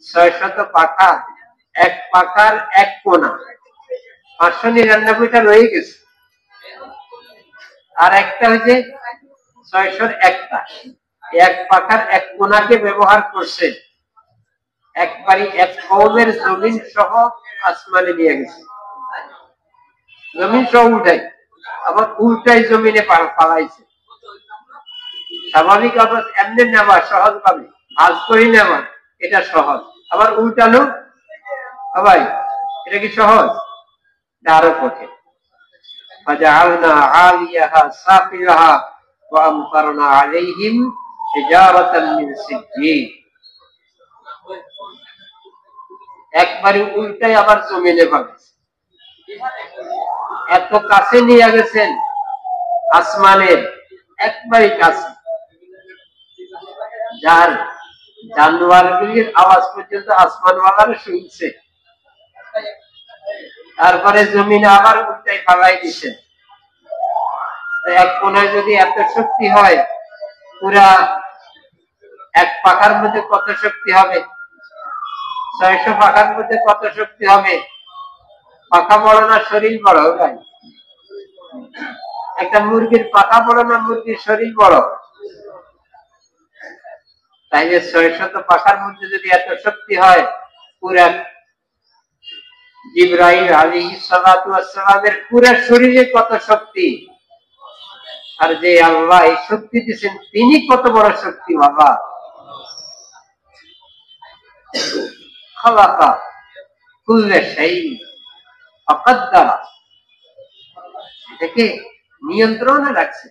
৬০০ পাখা, এক পাখার এক কোনা, ৫৯৯টা রয়ে গেছে, আর একটা হচ্ছে ৬০০ একটা। এক পাখার এক কোনাকে ব্যবহার করছে, একবারই এক কওমের জমিন সহ আসমানে নিয়ে গেছে। জমিন সহ উল্টাই, আবার উল্টাই জমিনে পালাইছে। স্বাভাবিক আবার এমনি নেওয়া সহজ ভাবে, ভাজ করে নেওয়া এটা সহজ, আবার উল্টানো ভাই এটা কি সহজ? আরো কঠিন। فجعلنا عاليها سافلها وأمطرنا عليهم حجارة من سجيل। একবারে উল্টাই আবার জমিনে পাঠাইছে। এত কাছে নিয়ে গেছেন আসমানের, একবারই কাছে, যার জানোয়ারগুলির আওয়াজ পর্যন্ত আসমানওয়ালারা শুনছে, তারপরে জমিনে আবার উল্টাই পালাই দিছে। এক কোনায় যদি এত শক্তি হয়, পুরা এক পাখার মধ্যে কত শক্তি হবে? 600 পাখার মধ্যে কত শক্তি হবে? পাখা বড় না শরীর বড় ভাই? একটা মুরগির পাখা বড় না মুরগির শরীর বড়? তাইলে 600 পাখার মধ্যে যদি এত শক্তি হয়, পুরা জিবরাইল আলাইহিস সালাতু ওয়াস সালামের পুরা শরীরে কত শক্তি, আর যে আল্লাহ এই শক্তি দিয়েছেন তিনি কত বড় শক্তি বাবা। খালাকা কুল্লা শাইইন ফাকাদ্দারা, এটাকে নিয়ন্ত্রণে রাখছে,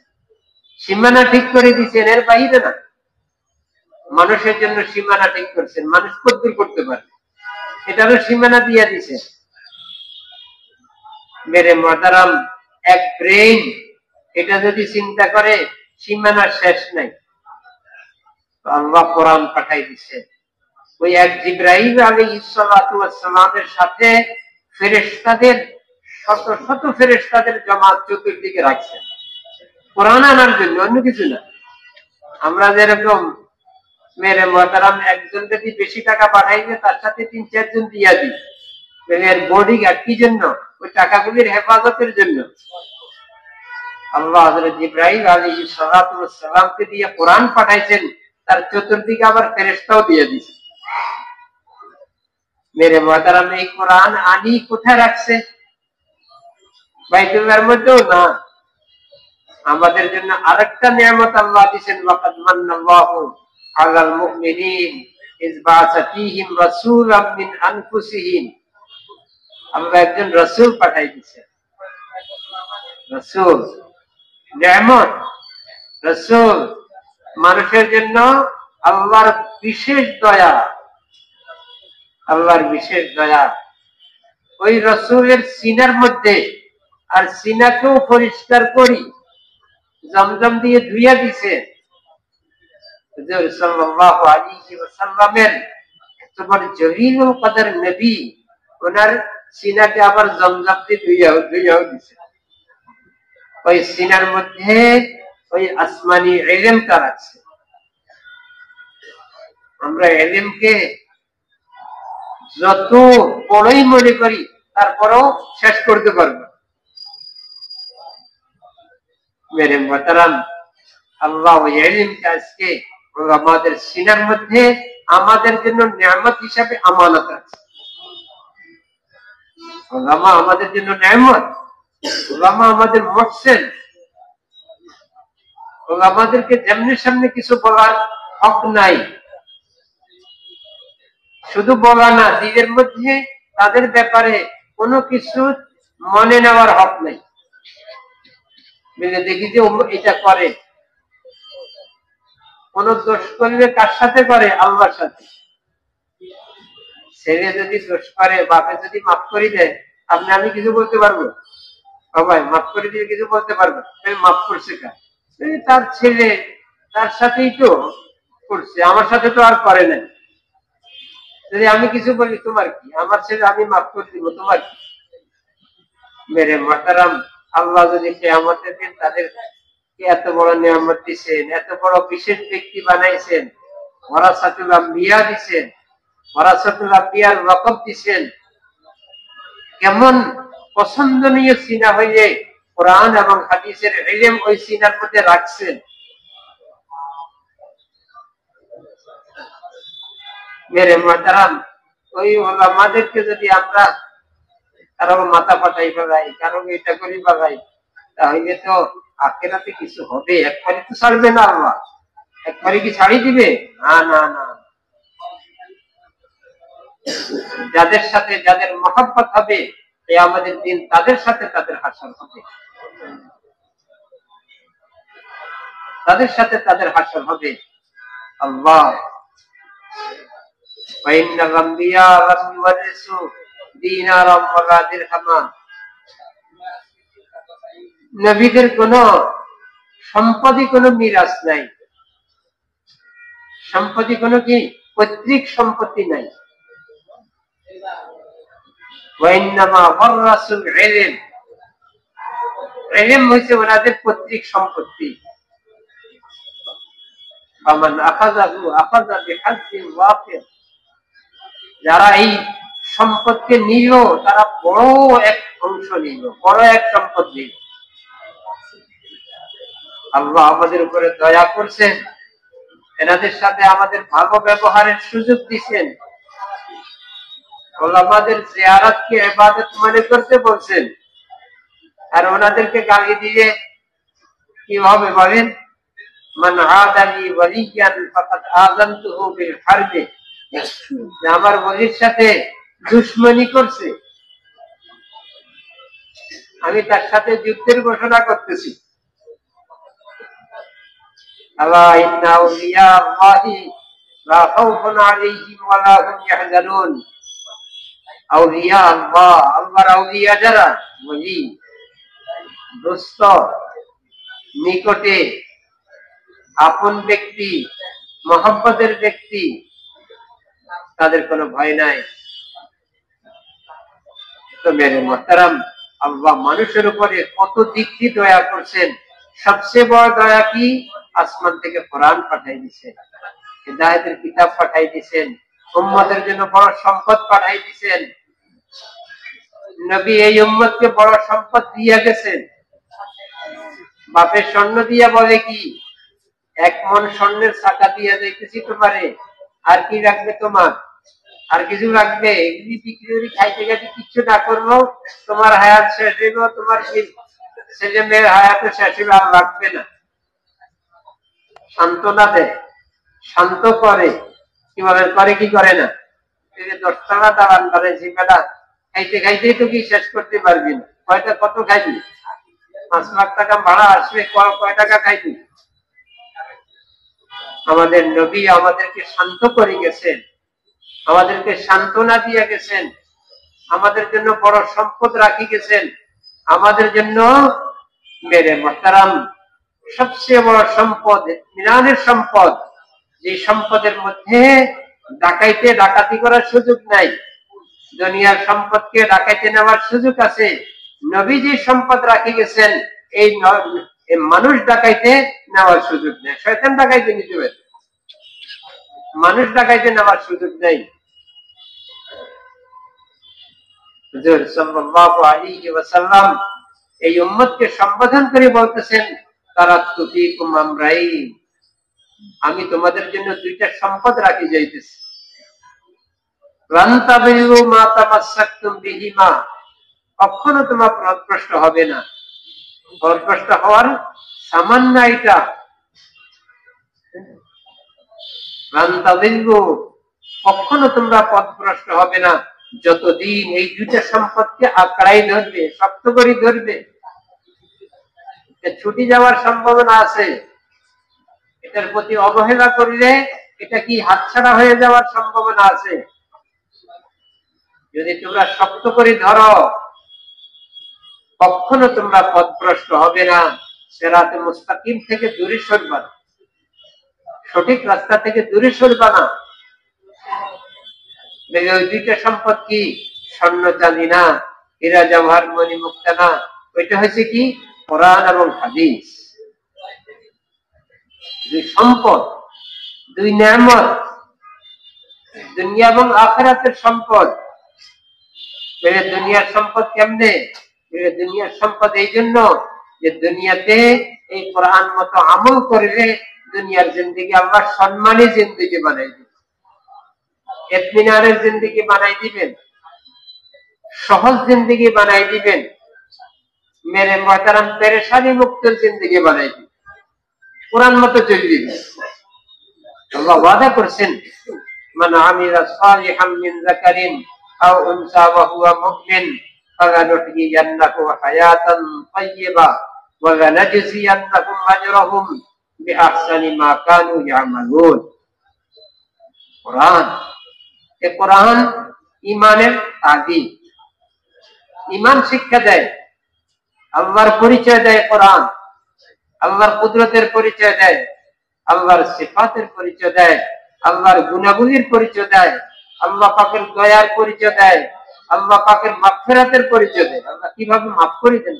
সীমানা ঠিক করে দিয়েছেন, এর বাইরে না। মানুষের জন্য সীমানা ঠিক করছেন, মানুষ কতদূর করতে পারে এটারও সীমানা দিয়ে দিছে। মেরে মাদারাম, এক ব্রেইন এটা যদি চিন্তা করে সীমানার শেষ নাই। আল্লাহ কোরআন পাঠাই দিছে, ওই এক জিবরাইল আলাইহিস সালাতু ওয়াস সালামের সাথে ফেরেশতাদের শত শত ফেরেশতাদের জামাত চতুর্দিকে রাখছেন কোরআন আনার জন্য, অন্য কিছু না। আমরা যেরকম মেরে মাদারাম একজন যদি বেশি টাকা পাঠাইলে তার সাথে 3-4 জন দিয়া দিই, এর বডিগার্ড কি জন্য? ওই টাকাগুলির হেফাজতের জন্য। আল্লাহ হযরত জিবরাইল আলাইহিস সালাতু ওয়াস সালামকে দিয়ে কোরআন পাঠাইছেন, তার চতুর্দিকে আবার ফেরেশতাও দিয়ে দিয়েছে। মেরে মাদারাম, এই কোরআন আনি কোথায় রাখছে? বাইতুল্লাহর মধ্যেও না। আমাদের জন্য আরেকটা নিয়ামত আল্লাহ দিয়েছেন, ওয়াকাদ মান্নাল্লাহু আলাল মুমিনিন ইয বা'আসা ফীহিম রাসূলাম মিন আনফুসিহিম। আল্লাহ একজন রাসূল পাঠাই দিয়েছেন। রাসূল নিয়ামত, রাসূল মানুষের জন্য আল্লাহর বিশেষ দয়া, আল্লাহর বিশেষ দয়া। ওই রাসূলের সিনার মধ্যে, আর সিনাকেও পরিষ্কার করি জমজম দিয়ে ধুইয়া দিছে। হুজুর সাল্লাল্লাহু আলাইহি ওয়াসাল্লামের তোমার জলিলুল কদর নবী, ওনার সিনাকে আবার জমজম দিয়ে ধুইয়াও দিছে। ওই সিনার মধ্যে ওই আসমানি ইলমটা আছে। আমরা ইলমকে যত বড়ই মনে করি তারপরও শেষ করতে পারবো। মেরে মুহতারাম, আল্লাহ ওই ইলমকে আজকে আমাদের সিনার মধ্যে আমাদের জন্য নিয়ামত হিসাবে আমানত আছে। উলামা আমাদের জন্য নিয়ামত, উলামা আমাদের মুহসিন। উলামাদেরকে যেমনি সামনে কিছু বলার হক নাই, শুধু বলা না, দিনের মধ্যে তাদের ব্যাপারে কোনো কিছু মনে নেওয়ার হক নাই। দেখি যে এটা করে, কোন দোষ করলে কার সাথে করে? আল্লাহর সাথে। ছেলে যদি দোষ করে, বাপে যদি মাফ করে দেয়, আমি কিছু বলতে পারবো? বাবাই মাফ করে দিয়ে কিছু বলতে পারবো? মাফ করছে কার? তার ছেলে, তার সাথেই তো করছে, আমার সাথে তো আর করে নাই। যদি আমি কিছু বলি, তোমার কি? আমার ছেলে, আমি মাফ করে দিব, তোমার কি? মেরে মুহতারাম, আল্লাহ যদি কিয়ামতের দিন তাদের এত বড় নিয়ামত দিয়েছেন, এত বড় বিশেষ ব্যক্তি বানাইছেন, ওয়ারাসাতুল আম্বিয়া দিয়েছেন, ওয়ারাসাতুল আম্বিয়ার লকব দিয়েছেন, কেমন পছন্দনীয় সিনা হইলে কোরআন এবং হাদিসের ইলম ওই সিনার মধ্যে রাখছেন। মেরে মুহতারাম, ওই উলামাদেরকে যদি আমরা কারো মাথা পাঠাই ফেলাই, কারো এটা করি ফেলাই, তাহলে তো আখিরাতে কিছু হবে। একবারই তো ছাড়বে না আল্লাহ, একবারই কি ছাড়ি দিবে? না না না। যাদের সাথে যাদের মহব্বত হবে, কিয়ামতের দিন তাদের সাথে তাদের হাসর হবে, তাদের সাথে তাদের হাসর হবে। আল্লাহ ওয়াইন্নাল আম্বিয়া লাম ইওয়ারিসু দীনারাম ওয়ালা দিরহামা, নবীদের কোন সম্পদই কোনো মিরাজ নাই, সম্পত্তি কোনো কি পৈতৃক সম্পত্তি নাই। ইলম হইছে ওনাদের পৈতৃক সম্পত্তি। যারা এই সম্পদকে নিল তারা বড় এক অংশ নিল, বড় এক সম্পদ নিল। আল্লাহ আমাদের উপরে দয়া করছেন, এনাদের সাথে আমাদের ভালো ব্যবহারের সুযোগ দিচ্ছেন, ওলামাদের জিয়ারতকে ইবাদত মনে করতে বলছেন। আর ওনাদেরকে গালি দিয়ে কিভাবে বলেন, মান আদালি ওয়ালিয়ান ফাকাদ আযানতুহু বিল হারব, আমার ওলির সাথে দুশমনি করছে, আমি তার সাথে যুদ্ধের ঘোষণা করতেছি। আলা ইন্না আউলিয়া আল্লাহি লা খাউফুন আলাইহিম ওয়া লা হুম ইয়াহজানুন। আউলিয়া আল্লাহ, আল্লাহর আউলিয়া যারা, ওলি, দোস্ত, নিকটে আপন ব্যক্তি, মহব্বতের ব্যক্তি, তাদের কোনো ভয় নাই। তো মেরে মোহতারাম, আল্লাহ মানুষের উপরে কত দিক দিয়ে দয়া করছেন। সবচেয়ে বড় দয়া কি? আসমান থেকে কোরআন পাঠাই দিচ্ছেন, হিদায়াতের কিতাব পাঠাই দিচ্ছেন, উম্মতের জন্য বড় সম্পদ পাঠাই দিচ্ছেন। নবী এই উম্মতকে বড় সম্পদ দিয়ে গেছেন। বাপের স্বর্ণ দিয়া বলে কি, 1 মণ স্বর্ণের চাকা দিয়া যাইতেছি তোমারে, আর কি রাখবে তোমার? আর কিছু রাখবে? এগুলি বিক্রি করে খাইতে খাইতে কিচ্ছু না করবো, তোমার হায়াত শেষ হইব, তোমার ছেলে মেয়ের হায়াতে শেষ হইবে, আর রাখবে না। সান্ত্বনা দেয়, শান্ত করে। কিভাবে করে? কি করে না? 10 টাকা দালান বানাইছি বেটা, খাইতে খাইতেই তো কি শেষ করতে পারবি না। কয়টা কত খাইবি? 5 লাখ টাকা ভাড়া আসবে, কয় টাকা খাইবি? আমাদের নবী আমাদেরকে শান্ত করে গেছেন, আমাদেরকে সান্ত্বনা দিয়ে গেছেন, আমাদের জন্য বড় সম্পদ রাখি গেছেন। আমাদের জন্য মেরে মোহতারাম সবচেয়ে বড় সম্পদ, ইমানের সম্পদ, যে সম্পদের মধ্যে ডাকাতি করার সুযোগ নাই। দুনিয়ার সম্পদকে ডাকাইতে নেওয়ার সুযোগ আছে। নবী যে সম্পদ রাখি গেছেন, এই মানুষ ডাকাইতে নেওয়ার সুযোগ নেই। শয়তান ডাকাইতে নিতে পারে, মানুষ ডাকাইতে নেওয়ার সুযোগ নেই। হুজুর সাল্লাল্লাহু আলাইহি ওয়াসাল্লাম এই উম্মতকে সম্বোধন করে বলতেছেন, তারাকতু ফীকুম আমরাইন, আমি তোমাদের জন্য 2টা সম্পদ রাখি যাইতেছি। লান তাবিলু মা তামাসসাকতুম বিহিমা, কখনো তোমার পথভ্রষ্ট হবে না। পথভ্রষ্ট হওয়ার সামান্য এটা, লান তাবিলু, কখনো তোমরা পথভ্রষ্ট হবে না যতদিন এই 2টা সম্পদকে আঁকড়াই ধরবে, শক্ত করে ধরবে। ছুটি যাওয়ার সম্ভাবনা আছে, এটার প্রতি অবহেলা করলে এটা কি হাতছাড়া হয়ে যাওয়ার সম্ভাবনা আছে। যদি তোমরা শক্ত করে ধরো, কখনো তোমরা পথভ্রষ্ট হবে না। সিরাতে মুস্তাকিম থেকে দূরে সরবা না, সঠিক রাস্তা থেকে দূরে সরবা না। ওই 2টা সম্পদ কি? স্বর্ণ চাঁদি না, হীরা জওহর মণি মুক্তা না, ওইটা হচ্ছে কি? কোরআন এবং হাদিস। 2 সম্পদ, 2 নেয়ামত, দুনিয়া এবং আখিরাতের সম্পদ। দুনিয়ার সম্পদ কেমনে? দুনিয়ার সম্পদ এই জন্য যে দুনিয়াতে এই কোরআন মতো আমল করলে দুনিয়ার জিন্দেগি আল্লাহ সম্মানী জিন্দেগি বানাই দিবেন, ইতমিনানের জিন্দেগি বানাই দিবেন, সহজ জিন্দেগি বানাই দিবেন, মেরে মুহতারাম পেরেশানি মুক্ত জিন্দেগি বানাই দিবেন, কোরআন মতো চলবে। আল্লাহ ওয়াদা করছেন, মান আমিলা সালিহাম মিন যাকারিন আও উনসা ওয়া হুয়া মুমিন ফালানুহয়িয়ান্নাহু হায়াতান তাইয়্যিবা ওয়া লানাজজিয়ান্নাহুম আজরাহুম বিআহসানি মা কানু ইয়ামালুন। কোরআন, এই কোরআন ঈমানের তাগিদ, ঈমান শিক্ষা দেয়, আল্লাহর পরিচয় দেয় কোরআন। আল্লাহর কুদরতের পরিচয় দেয়, আল্লাহর সিফাতের পরিচয় দেয়, আল্লাহর গুণাগুলির পরিচয় দেয়, আল্লাহ পাকের দয়ার পরিচয় দেয়, আল্লাহ পাকের মাগফিরাতের পরিচয় দেয়। আল্লাহ কিভাবে মাফ করে দেন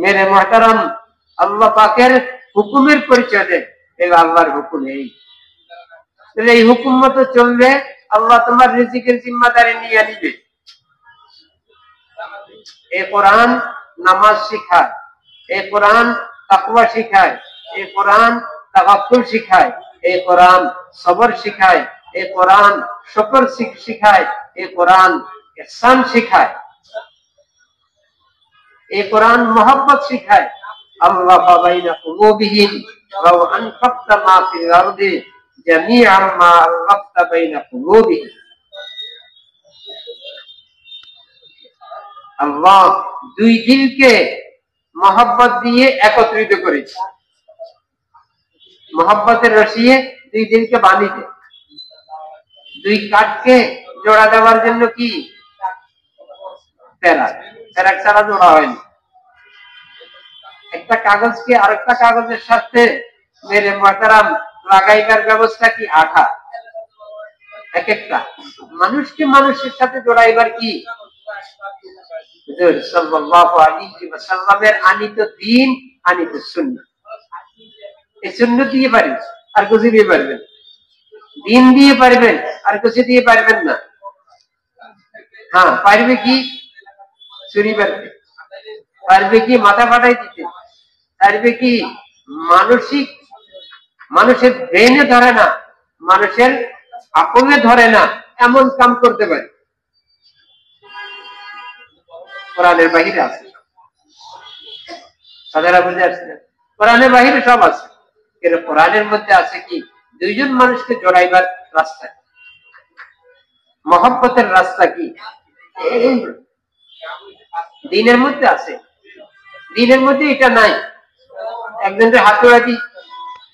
মেরে মুহতারাম, আল্লাহ পাকের হুকুমের পরিচয় দেয়। আল্লাহর হুকুম এই হুকুম মতো চলবে, আল্লাহ তোমার রিজিকের জিম্মাদারি নিয়ে নিবে। এই কোরআন নামাজ শিখায়, এই কোরআন তাকওয়া শিখায়, এই কোরআন তাওয়াক্কুল শিখায়, এই কোরআন সবর শিখায়, এই কোরআন শুকর শিখায়, এই কোরআন ইহসান শিখায়, এই কোরআন মোহাব্বত শিখায়। আল্লাহ বাইনা কুলুবিহিম লাউ আনফাকতা মা ফিল আরদি জামিআন মা আল্লাফতা বাইনা কুলুবিহিম। আল্লাহ দুই দিলকে মোহাব্বত দিয়ে একত্রিত করেছে, মোহাব্বতের রশিয়ে দুই দিলকে বাঁধিতে। দুই কাঠকে জোড়া দেওয়ার জন্য কি প্যারাক ছাড়া জোড়া হয়নি। একটা কাগজকে আরেকটা কাগজের সাথে মেরে মুহতারাম লাগাইবার ব্যবস্থা কি আঠা। এক একটা মানুষকে মানুষের সাথে জোড়াইবার কি সাল্লাল্লাহু আলাইহি ওয়াসাল্লামের আনিত দ্বীন, আনিত সুন্নাহ। এই সুন্নাহ দিয়ে পারবেন, আর কিছু দিয়ে পারবেন। দ্বীন দিয়ে পারবেন, আর কিছু দিয়ে পারবেন না। হ্যাঁ, পারবে কি চুরি পারবে, পারবে কি মাথা ফাটাই দিতে, পারবে কি মানসিক, মানুষের ব্রেনে ধরে না, মানুষের আকলে ধরে না, এমন কাম করতে পারে। কোরআনের বাহিরে আছে, সাধারণ বুঝে আসছে, কোরআনের বাহিরে সব আছে, কিন্তু কোরআনের মধ্যে আছে কি দুইজন মানুষকে জড়াইবার রাস্তা, মহব্বতের রাস্তা কি দ্বীনের মধ্যে আছে। দ্বীনের মধ্যে এটা নাই। একজনের হাতুড়ি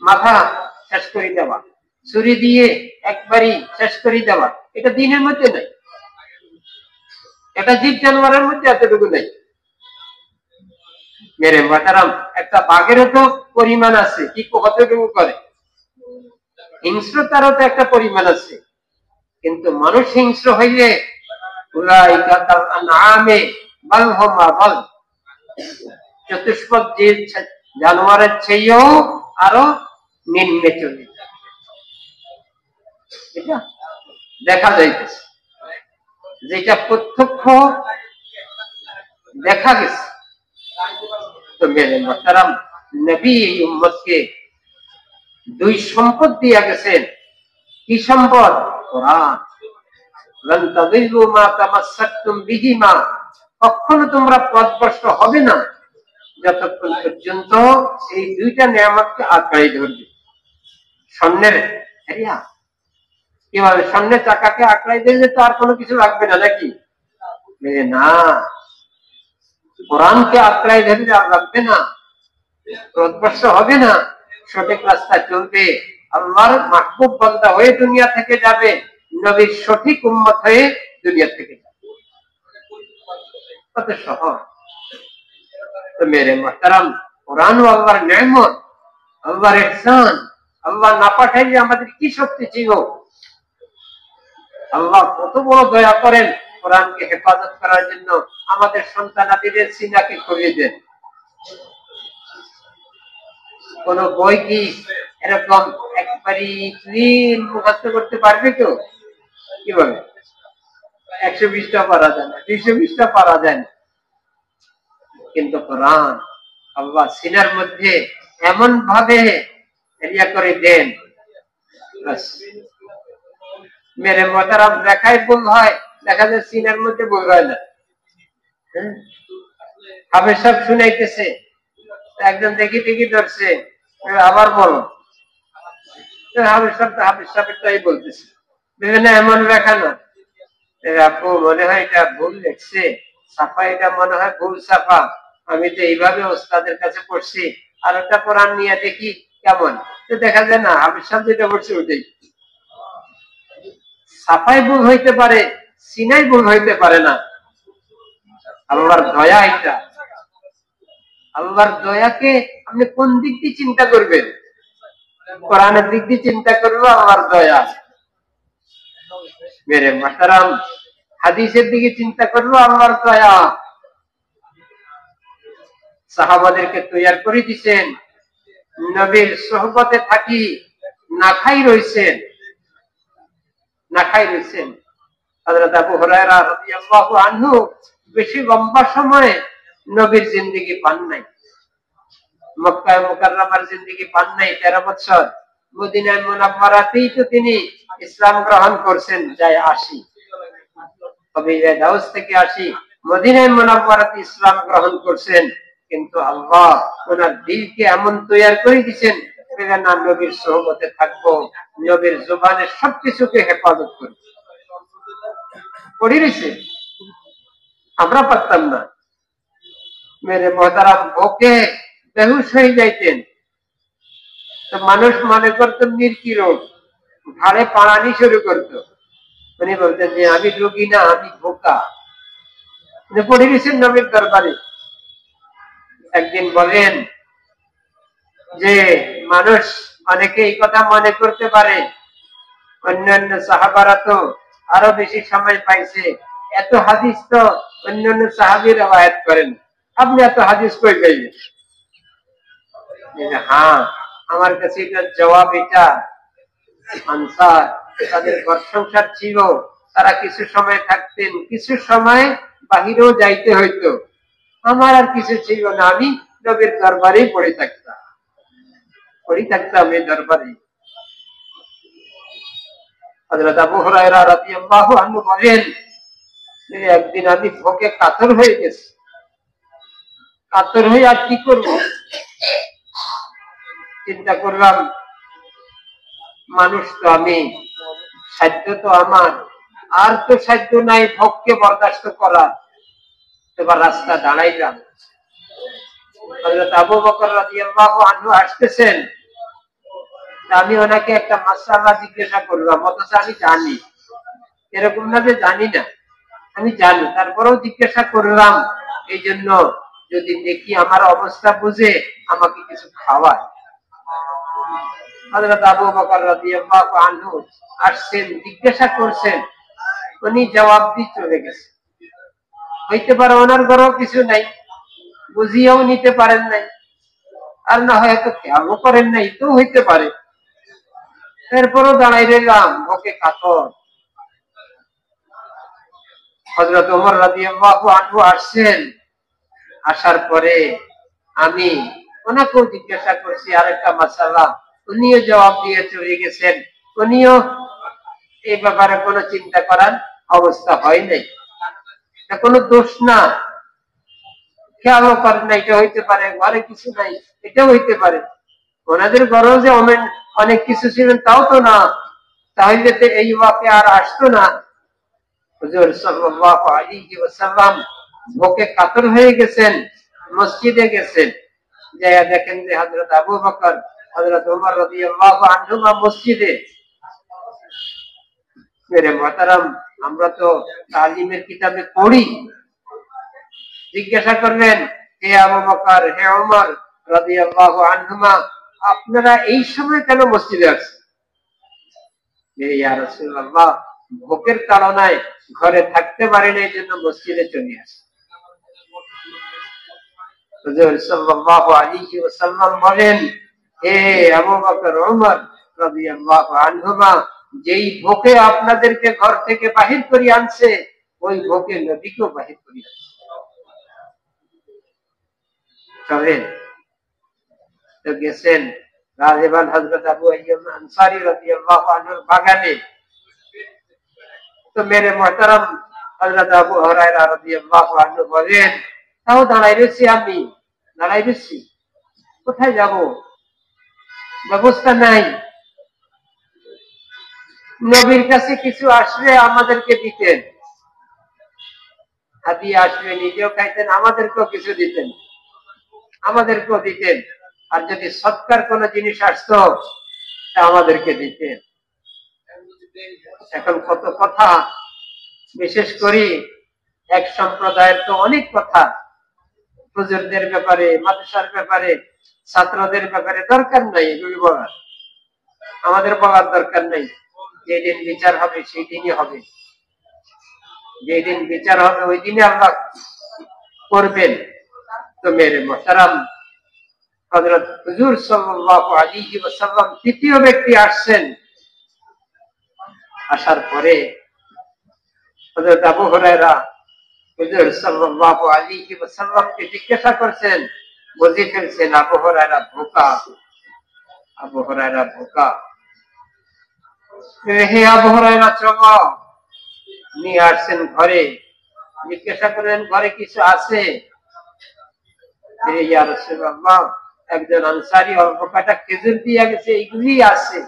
মাথা শেষ করে দেওয়া, ছুরি দিয়ে একবারই শেষ করে দেওয়া, এটা দ্বীনের মধ্যে নাই। এটা জীব জানোয়ারের মধ্যে এতটুকু নাই। মেরে মুহতারাম, একটা বাঘেরও তো পরিমাণ আছে, কি কতটুকু করে, হিংস্রতারও তো একটা পরিমাণ আছে। কিন্তু মানুষ হিংস্র হইলে উলাইকা কাল আনআমে বাল হুম আযাল, চতুষ্পদ জীব জানোয়ারের চেয়েও আরো নিম্নে চলে যায়। এটা দেখা যাইতেছে, যেটা প্রত্যক্ষ দেখা গেছে। তো মেরে মুহতারাম, নবী এই উম্মতকে দুই সম্পদ দিয়া গেছেন। কি সম্পদ? কোরআন। লান তাযিল্লু মা তামাসসাকতুম বিহিমা, কখনো তোমরা পথভ্রষ্ট হবে না যতক্ষণ পর্যন্ত এই দুইটা নিয়ামতকে আঁকড়ে ধরবে। স্বর্ণের হেরিয়া কিভাবে স্বর্ণের চাকাকে আঁকড়াই দিলে তো আর কোনো কিছু লাগবে না নাকি? না, কোরআনকে আঁকড়াই ধরলে আর লাগবে না, পথভ্রষ্ট হবে না, সঠিক রাস্তায় চলবে, আল্লাহর মাহবুব বান্দা হয়ে দুনিয়া থেকে যাবে, নবীর সঠিক উম্মত হয়ে দুনিয়া থেকে যাবে। কত সহজ। তো মেরে মুহতারাম, কোরআন ও আল্লাহর নিয়ামত, আল্লাহর ইহসান। আল্লাহ না পাঠাইলে আমাদের কি শক্তি ছিল? আল্লাহ কত বড় দয়া করেন, কোরআনকে হেফাজত করার জন্য আমাদের সন্তানাদিদের সিনাকে করিয়ে দেন। কোন বই কি এরকম একবারই ক্লিন মুখস্থ করতে পারবে কেউ? কিভাবে 120টা পারা যায় না, 220টা পারা যায় না। কিন্তু কোরআন আল্লাহ সিনার মধ্যে এমন ভাবে এরিয়া করে দেন, মেরে মুহতারাম দেখাই ভুল হয়, দেখা যায় সিনার মধ্যে ভুল হয় না। হাফেজ সাহেব শুনাইতেছে, একজন দেখি দেখি ধরছে, আবার বলো। হাফেজ সাহেবটাই বলতেছে, বিভিন্ন এমন লেখা না, আপু মনে হয় এটা ভুল লিখছে, ছাপা এটা মনে হয় ভুল ছাপা, আমি তো এইভাবে ওস্তাদের কাছে পড়ছি, আর একটা কোরআন নিয়ে দেখি কেমন, তো দেখা যায় না হাফেজ সাহেব যেটা পড়ছে ওইটাই। ছাপাই ভুল হইতে পারে, সিনাই ভুল হইতে পারে না। আল্লাহর দয়া এটা। আল্লাহর দয়াকে আপনি কোন দিক দিয়ে চিন্তা করবেন? কোরআনের দিক দিয়ে চিন্তা করবো আল্লাহর দয়া, মেরে মাতারাম হাদিসের দিকে চিন্তা করবো আল্লাহর দয়া। সাহাবাদেরকে তৈয়ার করে দিচ্ছেন, নবীর সোহবতে থাকি না খাই রয়েছেন, না খাই রয়েছেন। হযরত আবু হুরায়রা রাদিয়াল্লাহু আনহু বেশি লম্বা সময় নবীর জিন্দেগি পান নাই, মক্কা মুকাররমার জিন্দেগি পান নাই 13 বছর। মদিনা মুনাওয়ারাতেই তো তিনি ইসলাম গ্রহণ করছেন, যায় 80 কবিলা দাউস থেকে 80 মদিনা মুনাওয়ারাতে ইসলাম গ্রহণ করছেন। কিন্তু আল্লাহ ওনার দিলকে এমন তৈয়ার করে দিয়েছেন না নবীর সোহবতে থাকবো, নবীর জবানের সবকিছুকে হেফাজত করবো। পড়ে রয়েছে, আমরা পারতাম না। মেরে মোহতারাম ভোকে বেহুশ হয়ে যাইতেন, তো মানুষ মনে করতো মির্কি রোগ, ঘাড়ে পাড়ানি শুরু করতো। উনি বলতেন যে আমি রোগী না, আমি ভোকা। পড়ে গেছেন নবীর দরবারে। একদিন বলেন যে মানুষ অনেকে এই কথা মনে করতে পারে অন্যান্য সাহাবারা তো আরো বেশি সময় পাইছে, এত হাদিস তো অন্যান্য সাহাবীর রওয়ায়াত করেন, আপনি এত হাদিস কই পাইলেন? হ্যাঁ, আমার কাছে এটার জবাব এটা, আনসার তাদের ঘর সংসার ছিল, তারা কিছু সময় থাকতেন, কিছু সময় বাহিরেও যাইতে হইতো। আমার আর কিছু ছিল না, আমি নবীর দরবারেই পড়ে থাকতাম এই দরবারে। হযরত আবু হুরায়রা রাদিয়াল্লাহু আনহু বলেন, একদিন আমি ভোকে কাতর হয়ে গেছি, কাতর হয়ে আর কি করব, চিন্তা করলাম মানুষ তো আমি, সাধ্য তো আমার, আর তো সাধ্য নাই ভোগকে বরদাস্ত করা। এবার রাস্তা দাঁড়াইলাম, হযরত আবু বকর রাদিয়াল্লাহু আনহু আসতেছেন, আমি ওনাকে একটা মাসআলা জিজ্ঞাসা করলাম, অথচ আমি জানি, এরকম না যে জানি না, আমি জানি, তারপরেও জিজ্ঞাসা করলাম এই জন্য যদি দেখি আমার অবস্থা বুঝে আমাকে কিছু খাওয়ায়। হযরত আবু বকর রাদিয়াল্লাহু আনহু আসছেন, জিজ্ঞাসা করছেন, উনি জবাব দিয়ে চলে গেছে। হইতে পারে ওনার ঘরেও কিছু নাই, বুঝিয়েও নিতে পারেন নাই, আর না হয়তো খেয়ালও করেন নাই, তো হইতে পারে। এরপরও দাঁড়াই রইলাম ভোকে কাতর। হযরত ওমর রাদিয়াল্লাহু আনহু আসছেন, আসার পরে আমি ওনাকেও জিজ্ঞাসা করছি আরেকটা মাসালা, উনিও জবাব দিয়ে চলে গেছেন। উনিও এই ব্যাপারে কোনো চিন্তা করার অবস্থা হয় নাই। কোনো দোষ না, খেয়ালও করেন না, এটা হইতে পারে, ঘরে কিছু নাই, এটাও হইতে পারে। ওনাদের ঘরেও যে অনেক কিছু ছিলেন তাও তো না, তাহলে তো এই ওয়াকে আর আসতো না। হুজুর সাল্লাল্লাহু আলাইহি ওয়াসাল্লাম ভোকে কাতর হয়ে গেছেন, মসজিদে গেছেন, যাইয়া দেখেন যে হযরত আবু বকর, হযরত ওমর রাদিয়াল্লাহু আনহুমা মসজিদে। মেরে মুহতারাম, আমরা তো তালিমের কিতাবে পড়ি, জিজ্ঞাসা করলেন, হে আবু বকর, হে ওমর রাদিয়াল্লাহু আনহুমা, আপনারা এই সময় কেন মসজিদে আসছেন? ইয়া রাসূলুল্লাহ, ভোকের তাড়নায় ঘরে থাকতে পারি না, এই জন্য মসজিদে চলে আসি। হুজুর সাল্লাল্লাহু আলাইহি ওয়াসাল্লাম বলেন, হে আবু বকর, ওমর রাদিয়াল্লাহু আনহুমা, যেই ভোকে আপনাদেরকে ঘর থেকে বাহির করে আনছে, ওই ভোকে নবীকেও বাহির করে আনছে। চলেন তো গেছেন রাজেবান হযরত আবু আইয়ুব আনসারী রাদিয়াল্লাহু আনহুর বাগানে। তো মেরে মুহতারাম হযরত আবু হুরায়রা রাদিয়াল্লাহু আনহু বলেন, তাও দাঁড়াই রয়েছি, আমি দাঁড়াই রয়েছি, কোথায় যাব, ব্যবস্থা নাই। নবীর কাছে কিছু আসলে আমাদেরকে দিতেন, হাদিয়া আসলে নিজেও খাইতেন, আমাদেরকেও কিছু দিতেন, আমাদেরকেও দিতেন। আর যদি সৎকার কোনো জিনিস আসতো তা আমাদেরকে দিতেন। এখন কত কথা, বিশেষ করে এক সম্প্রদায়ের তো অনেক কথা, হুজুরদের ব্যাপারে, মাদ্রাসার ব্যাপারে, ছাত্রদের ব্যাপারে দরকার নাই এগুলি বলার, আমাদের বলার দরকার নাই। যেদিন বিচার হবে সেই দিনই হবে, যেদিন বিচার হবে ওই দিনে আল্লাহ করবেন। তো মেরে মোহতারাম, হযরত হুজুর সাল্লাল্লাহু আলাইহি ওয়াসাল্লাম তৃতীয় ব্যক্তি আসছেন। আসার পরে হযরত আবু হুরায়রা হুজুর সাল্লাল্লাহু আলাইহি ওয়াসাল্লামকে জিজ্ঞাসা করছেন, বুঝে ফেলছেন আবু হুরায়রা বোকা, আবু হুরায়রা বোকা। হে আবু হুরায়রা, চলো। নিয়ে আসছেন ঘরে, জিজ্ঞাসা করেন ঘরে কিছু আছে? ইয়া রাসূলুল্লাহ, একজন আনসারী অল্প কটা খেজুর দিয়ে গেছে, এগুলি আছে।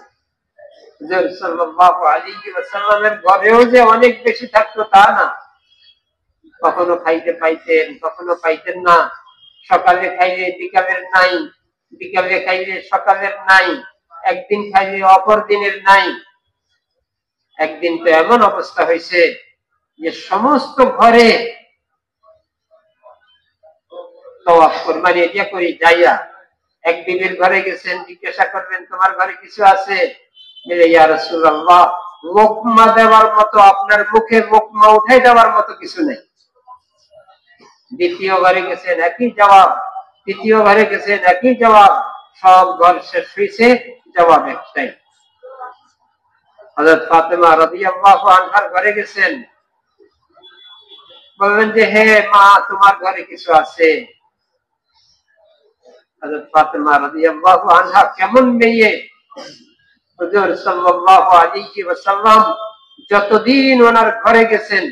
হুজুর সাল্লাল্লাহু আলাইহি ওয়াসাল্লামের ঘরেও যে অনেক বেশি থাকতো তা না, কখনো খাইতে পাইতেন, কখনো পাইতেন না। সকালে খাইলে বিকালের নাই, বিকালে খাইলে সকালের নাই, একদিন খাইলে অপর দিনের নাই। একদিন তো এমন অবস্থা হয়েছে যে সমস্ত ঘরে তওয়াফ মানে এটা করি যাইয়া এক বিবির ঘরে গেছেন, জিজ্ঞাসা করবেন তোমার ঘরে কিছু আছে? ইয়া রাসূলুল্লাহ, লোকমা দেওয়ার মতো, আপনার মুখে লোকমা উঠাই দেওয়ার মতো কিছু নেই। দ্বিতীয় ঘরে গেছেন একই জবাব, তৃতীয় ঘরে গেছেন একই জবাব, সব ঘর শেষ হয়েছে, জবাব একটাই। হযরত ফাতেমা রাদিয়াল্লাহু আনহার ঘরে গেছেন, বললেন যে হে মা, তোমার ঘরে কিছু আছে? হযরত ফাতেমা রাদিয়াল্লাহু আনহা কেমন মেয়ে! হুজুর সাল্লাল্লাহু আলাইহি ওয়াসাল্লাম যতদিন ওনার ঘরে গেছেন,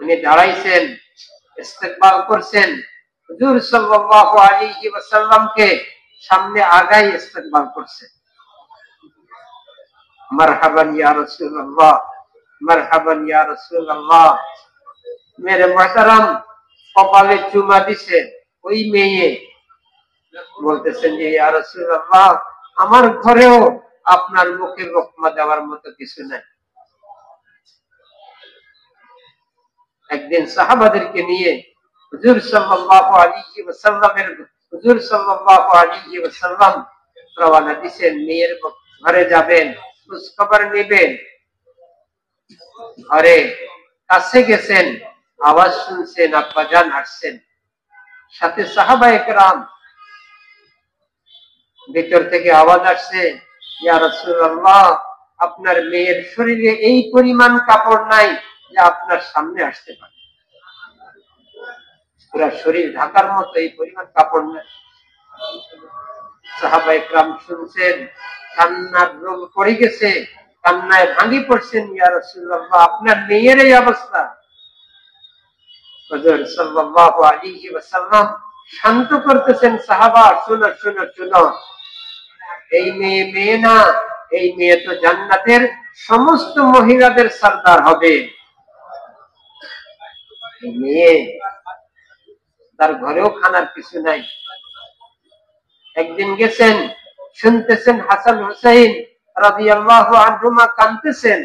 উনি দাঁড়াইছেন, ইস্তেকবাল করছেন, হুজুর সাল্লাল্লাহু আলাইহি ওয়াসাল্লামকে সামনে আগাই ইস্তেকবাল করছেন। মারহাবান ইয়া রাসূলুল্লাহ, মারহাবান ইয়া রাসূলুল্লাহ। মেরে মুহতারাম, কপালে চুমা দিছে ওই মেয়ে, বলতেছেন যে ইয়া রাসূলুল্লাহ, আমার ঘরেও আপনার মুখে লোকমা দেওয়ার মতো কিছু নাই। একদিন সাহাবাদেরকে নিয়ে হুজুর সাল্লাল্লাহু আলাইহি ওয়াসাল্লাম রওনা দিয়েছেন, মেয়ের ঘরে যাবেন, খোঁজ খবর নেবেন। ঘরে কাছে গেছেন, আওয়াজ শুনছেন আব্বাজান আসছেন, সাথে সাহাবায়ে কেরাম। ভিতর থেকে আওয়াজ আসছে, ইয়া রাসূলুল্লাহ, আপনার মেয়ের শরীরে এই পরিমাণ কাপড় নাই যে আপনার সামনে আসতে পারে, পুরো শরীর ঢাকার মতো এই পরিমাণ কাপড় নাই। সাহাবায়ে কেরাম শুনছেন, কান্নার রোল পড়ে গেছে, কান্নায় ভাঙি পড়ছেন, ইয়া রাসূলুল্লাহ, আপনার মেয়ের এই অবস্থা। হুজুর সাল্লাল্লাহু আলাইহি ওয়াসাল্লাম শান্ত করতেছেন, সাহাবা শুনো শুনো শুনো, এই মেয়ে মেয়ে না, এই মেয়ে তো জান্নাতের সমস্ত মহিলাদের সরদার হবে। মেয়ে, তার ঘরেও খানার কিছু নাই। একদিন গেছেন, শুনতেছেন হাসান হুসাইন রাদিয়াল্লাহু আনহুমা কাঁদতেছেন।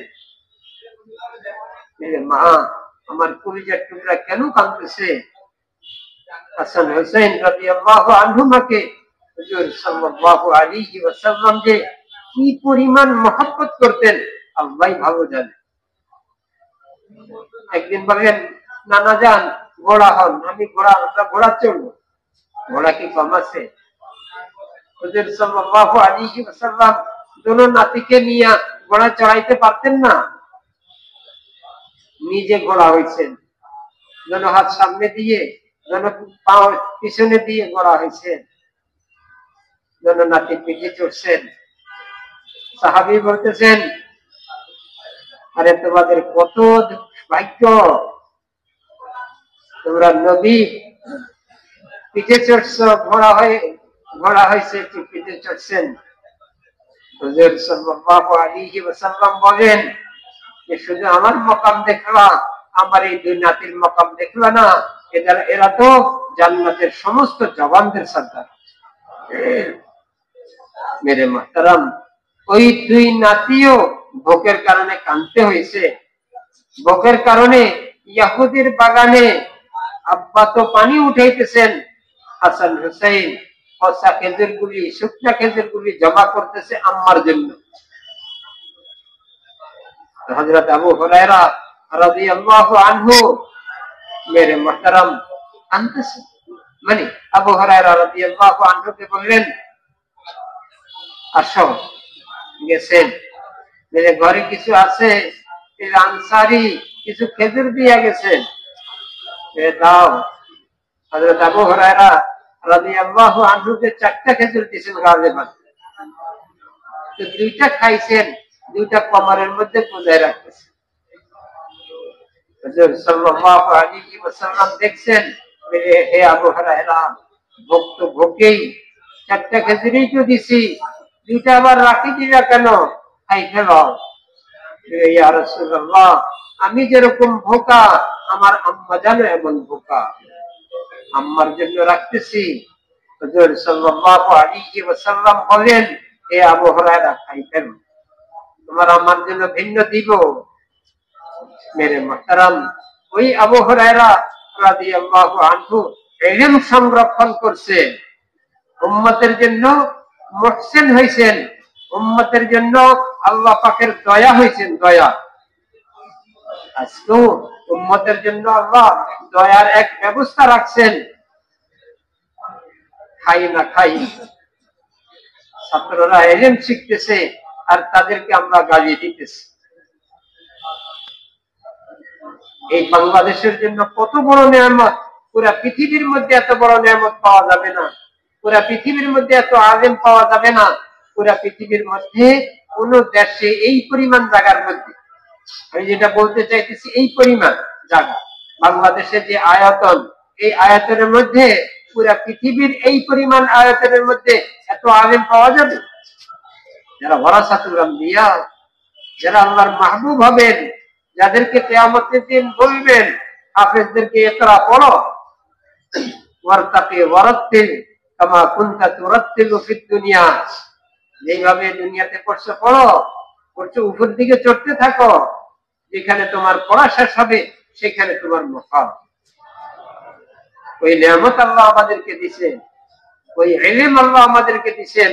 মা, আমার কলিজার টুকরা কেন কাঁদতেছে? হাসান হুসাইন রাদিয়াল্লাহু আনহুমাকে হুজুর সাল্লাল্লাহু আলাইহি ওয়াসাল্লাম যে কি পরিমাণ মহব্বত করতেন আল্লাহই ভালো জানে। একদিন বলেন, নানা যান ঘোড়া হন, আমি ঘোড়া চড়বো। ঘোড়া কি কম আছে? হুজুর সাল্লাল্লাহু আলাইহি ওয়াসাল্লাম দুনো নাতিকে নিয়ে ঘোড়া চড়াইতে পারতেন না, নিজে ঘোড়া হয়েছেন। দুনো হাত সামনে দিয়ে, দুনো পা পিছনে দিয়ে ঘোড়া হয়েছেন, দুনো নাতি পিঠে চড়ছেন। সাহাবী বলতেছেন, আরে তোমাদের কত ভাগ্য, তোমরা নবী পিঠে চড়ছ, ঘোড়া হয়েছে পিঠে চড়ছেন। হুজুর সাল্লাল্লাহু আলাইহি ওয়াসাল্লাম বলেন যে শুধু আমার মকাম দেখলা, আমার এই দুই নাতির মকাম দেখলা না, এরা তো জান্নাতের সমস্ত জওয়ানদের সরদার। মেরে মুহতারাম, ওই দুই নাতিও ভোগের কারণে কাঁদতে হয়েছে। ভোগের কারণে ইহুদির বাগানে আব্বা তো পানি উঠাইতেছেন, হাসান হুসাইন পচা খেজুরগুলি, শুকনা খেজুরগুলি জমা করতেছে আম্মার জন্য। হযরত আবু হুরায়রা রাদিয়াল্লাহু আনহু মেরে মুহতারাম আনতেছে, মানে আবু হুরায়রা রাদিয়াল্লাহু আনহুকে বললেন, আসো। গেছেন, মেরে ঘরে কিছু আছে, আনসারি কিছু খেজুর দিয়ে গেছেন, দাও। হযরত আবু হুরায়রা রাদিয়াল্লাহু আনহুকে 4টা খেজুর দিয়েছেন গালিবান। তো 2টা খাইছেন, 2টা কমরের মধ্যে পুজায় রাখতেছেন। হুজুর সাল্লাল্লাহু আলাইহি ওয়াসাল্লাম দেখছেন, হে আবু হুরায়রা, ভক্ত ভোগেই 4টা খেজুরই তো দিছি, 2টা আবার রাখি দিলা কেন? খাই ফেলো। ইয়া রাসূলুল্লাহ, আমি যেরকম ভোকা আমার আম্মা জানো এমন ভোকা, আম্মার জন্য রাখতেছি। হুজুর সাল্লাল্লাহু আলাইহি ওয়াসাল্লাম বলেন, হে আবু হুরায়রা, খাই ফেলো, তোমার আম্মার জন্য ভিন্ন দিব। মেরে মুহতারাম, ওই আবু হুরায়রা রাদিয়াল্লাহু আনহু ইলম সংরক্ষণ করছে, উম্মতের জন্য মুহসিন হইছেন, উম্মতের জন্য আল্লাহ পাকের দয়া হইছেন, দয়া। আজকেও উম্মতের জন্য আল্লাহ দয়ার এক ব্যবস্থা রাখছেন। খাই না খাই, ছাত্ররা ইলম শিখতেছে আর তাদেরকে আমরা গালি দিতেছি। এই বাংলাদেশের জন্য কত বড় নিয়ামত, পুরা পৃথিবীর মধ্যে এত বড় নিয়ামত পাওয়া যাবে না, পুরা পৃথিবীর মধ্যে এত আলেম পাওয়া যাবে না, পুরা পৃথিবীর মধ্যে কোন দেশে এই পরিমাণ জায়গার মধ্যে, আমি যেটা বলতে চাইতেছি, এই পরিমাণ জায়গা বাংলাদেশের যে আয়তন, এই আয়তনের মধ্যে পুরা পৃথিবীর এই পরিমাণ আয়তনের মধ্যে এত আলেম পাওয়া যাবে, যারা ওয়ারাসাতুল আম্বিয়া, যারা আল্লাহর মাহবুব হবেন, যাদেরকে কিয়ামতের দিন বলবেন হাফেজদেরকে ইকরা পড়ো, ওয়ারতাকি ওয়ারাত্তিল কামা কুনতা তুরাত্তিলু ফিদ দুনিয়া, যেভাবে দুনিয়াতে পড়ছো পড়ো, পড়ছো উপর দিকে চড়তে থাকো, যেখানে তোমার পড়া শেষ হবে সেখানে তোমার মুকাম। ওই নিয়ামত আল্লাহ আমাদেরকে দিয়েছেন, ওই ইলম আল্লাহ আমাদেরকে দিয়েছেন,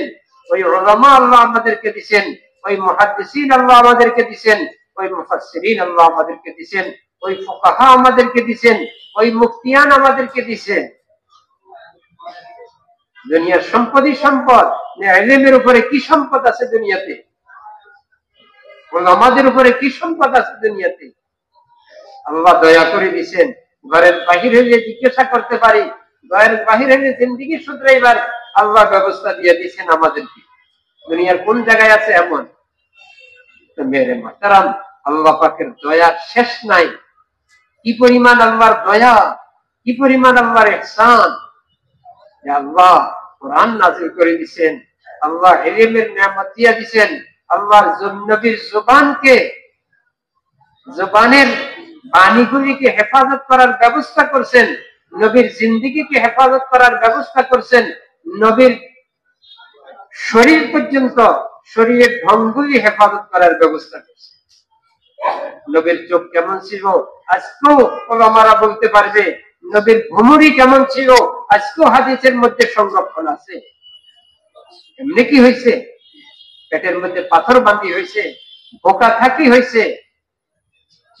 ওই উলামা আল্লাহ আমাদেরকে দিয়েছেন, ওই মুহাদ্দিসিন আল্লাহ আমাদেরকে দিয়েছেন, ওই মুফাসসিরিন আল্লাহ আমাদেরকে দিয়েছেন, ওই ফুকাহা আমাদেরকে দিয়েছেন, ওই মুফতিয়ান আমাদেরকে দিয়েছেন। দুনিয়ার সম্পদই সম্পদ, ইলমের উপরে কি সম্পদ আছে দুনিয়াতে? উলামাদের উপরে কি সম্পদ আছে দুনিয়াতে? আল্লাহ দয়া করে দিয়েছেন, ঘরের বাহির হইলে জিজ্ঞাসা করতে পারি, ঘরের বাহির হইলে জিন্দেগি শুধরাইবার আল্লাহ ব্যবস্থা দিয়ে দিয়েছেন আমাদেরকে। দুনিয়ার কোন জায়গায় আছে এমন? তো মেরে মুহতারাম, আল্লাহ পাকের দয়ার শেষ নাই। কি পরিমাণ আল্লাহর দয়া, কি পরিমাণ আল্লাহর ইহসান, যে আল্লাহ কোরআন নাযিল করে দিয়েছেন, আল্লাহ ইলমের নিয়ামত দিয়ে দিয়েছেন, আল্লাহর নবীর জবানকে, জবানের বাণীগুলিকে হেফাজত করার ব্যবস্থা করছেন, নবীর জিন্দেগিকে হেফাজত করার ব্যবস্থা করছেন, নবীর শরীর পর্যন্ত, শরীরের ঢংগুলি হেফাজত করার ব্যবস্থা করছেন। নবীর চোখ কেমন ছিল আজকেও ওলামারা বলতে পারবে, নবীর ভুমুরি কেমন ছিল আজকেও হাদিসের মধ্যে সংরক্ষণ আছে। এমনি কি হয়েছে? পেটের মধ্যে পাথর বান্ধি হয়েছে, বোকা থাকি হয়েছে।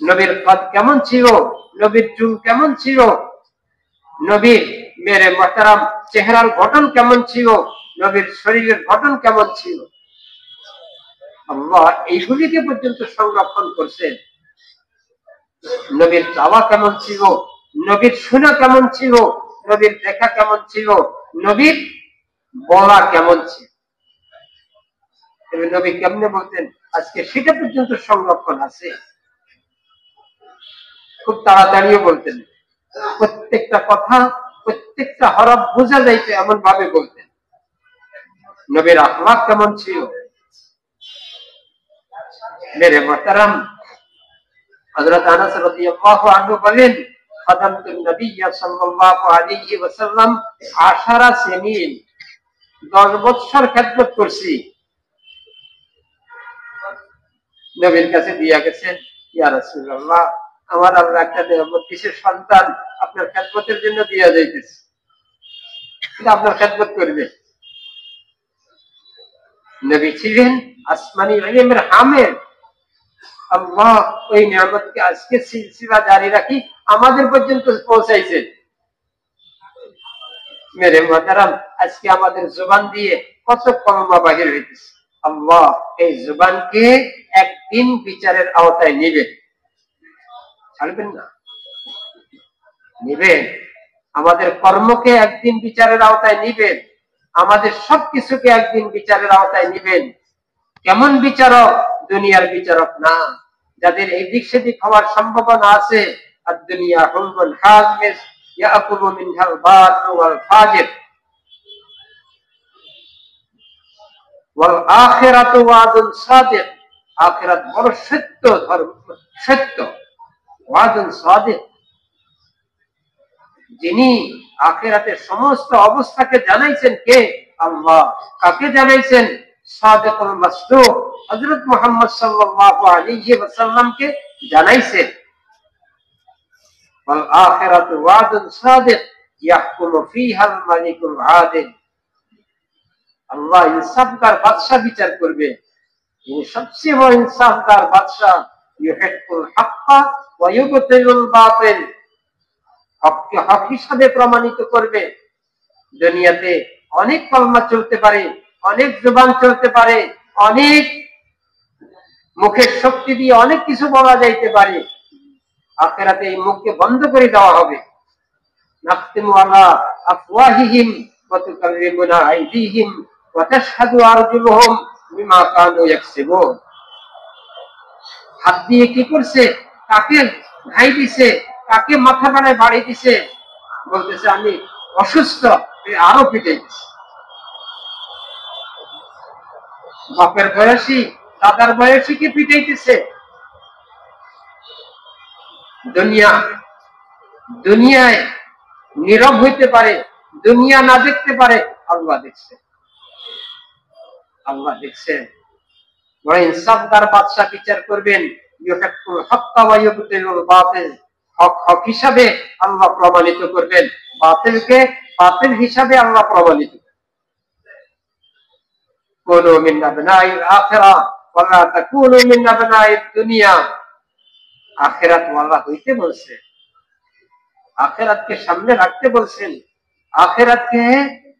নবীর কদ কেমন ছিল, নবীর চুল কেমন ছিল, নবীর মেরে মুহতারাম চেহারার গঠন কেমন ছিল, নবীর শরীরের গঠন কেমন ছিল, আল্লাহ এইগুলিকে পর্যন্ত সংরক্ষণ করছেন। নবীর চাওয়া কেমন ছিল, নবীর শোনা কেমন ছিল, নবীর দেখা কেমন ছিল, নবীর বলা কেমন ছিল, নবী কেমনে বলতেন, আজকে সেটা পর্যন্ত সংরক্ষণ আছে। খুব তাড়াতাড়িও বলতেন, প্রত্যেকটা কথা, প্রত্যেকটা হরফ বোঝা যাইতে এমন ভাবে বলতেন। নবীর আখলাক কেমন ছিল। মেরে মুহতারাম, হযরত আনাস রাদিয়াল্লাহু আনহু বলেন, খাদামতুন নবী সাল্লাল্লাহু আলাইহি ওয়াসাল্লাম 10 সিনিন, 10 বছর খেদমত করছি। নবীর কাছে দিয়া গেছেন, ইয়া রাসূলুল্লাহ আমার আল্লাহ একটা নিয়ামত কিসের সন্তান আপনার খেদমতের জন্য দিয়া যাইতেছে, আপনার খেদমত করবে। নবী ছিলেন আসমানি ইলমের হামেল। আল্লাহ ওই নিয়ামতকে আজকে সিলসিলা জারি রাখি আমাদের পর্যন্ত পৌঁছাইছে। মেরে মুহতারাম, আজকে আমাদের জবান দিয়ে কত কলমা বাহির হইতেছে। আল্লাহ এই জবানকে একদিন বিচারের আওতায় নিবেন, ছাড়বেন না, নিবেন। আমাদের কর্মকে একদিন বিচারের আওতায় নিবেন, আমাদের সবকিছুকে একদিন বিচারের আওতায় নিবেন। কেমন বিচারক? দুনিয়ার বিচারক না, যাদের এই দিক সেদিক হওয়ার সম্ভাবনা আছে। আর দুনিয়া হুলবুল হাজমিস ইয়াকুলু মিনহাল বাররু ওয়াল ফাজির ওয়াল আখিরাতু ওয়াদুন সাদিক। আখিরাত বড় সত্য, ধর্ম সত্য, ওয়াদুন সাদিক। যিনি আখিরাতের সমস্ত অবস্থাকে জানাইছেন কে? আল্লাহ। কাকে জানাইছেন? সাদিকুল মাসদুক হযরত মুহাম্মদ সাল্লাল্লাহু আলাইহি ওয়াসাল্লামকে জানাইছেন। ওয়াল আখিরাতু ওয়াদুন সাদিক ইয়াহকুমু ফিহাল মালিকুল আদিল। আল্লাহ ইনসাফকার বাদশা বিচার করবে, যিনি সবচেয়ে বড় ইনসাফকার বাদশা। ইউহিকুল হাক্কা ওয়া ইউবতিলুল বাতিল। হককে হক হিসাবে প্রমাণিত করবে। দুনিয়াতে অনেক কলমা চলতে পারে, অনেক জবান চলতে পারে, অনেক মুখের শক্তি দিয়ে অনেক কিছু বলা যাইতে পারে। আখিরাতে এই মুখকে বন্ধ করে দেওয়া হবে। নাখতিমু আলা আফওয়াহিহিম ওয়া তুকাল্লিমুনা আইদিহিম ওয়া তাশহাদু আরজুলুহুম বিমা কানু ইয়াকসিবুন। হাত দিয়ে কি করছে? কাকে ঘাই দিছে, কাকে মাথা বানায় বাড়ি দিছে, বলতেছে আমি অসুস্থ, আরো পিটে দিছে। বাপের বয়সী, দাদার বয়সী কি পিটাইতেছে। দুনিয়ায় নীরব হইতে পারে, দুনিয়া না দেখতে পারে, আল্লাহ দেখছে। আল্লাহ দেখছেন। বড় ইনসাফদার বাদশা বিচার করবেন। ইউহিকুল হাক্কা ওয়া ইউবতিলুল বাতিল। হক হক হিসাবে আল্লাহ প্রমাণিত করবেন, বাতিলকে বাতিল হিসাবে আল্লাহ প্রমাণিত করবেন। কুনু মিন আবনাইল আখিরাহ ওয়া লা তাকুনু মিন আবনাইদ দুনিয়া। আখিরাত ওয়ালা হইতে বলছে, আখিরাতকে সামনে রাখতে বলছেন, আখিরাতকে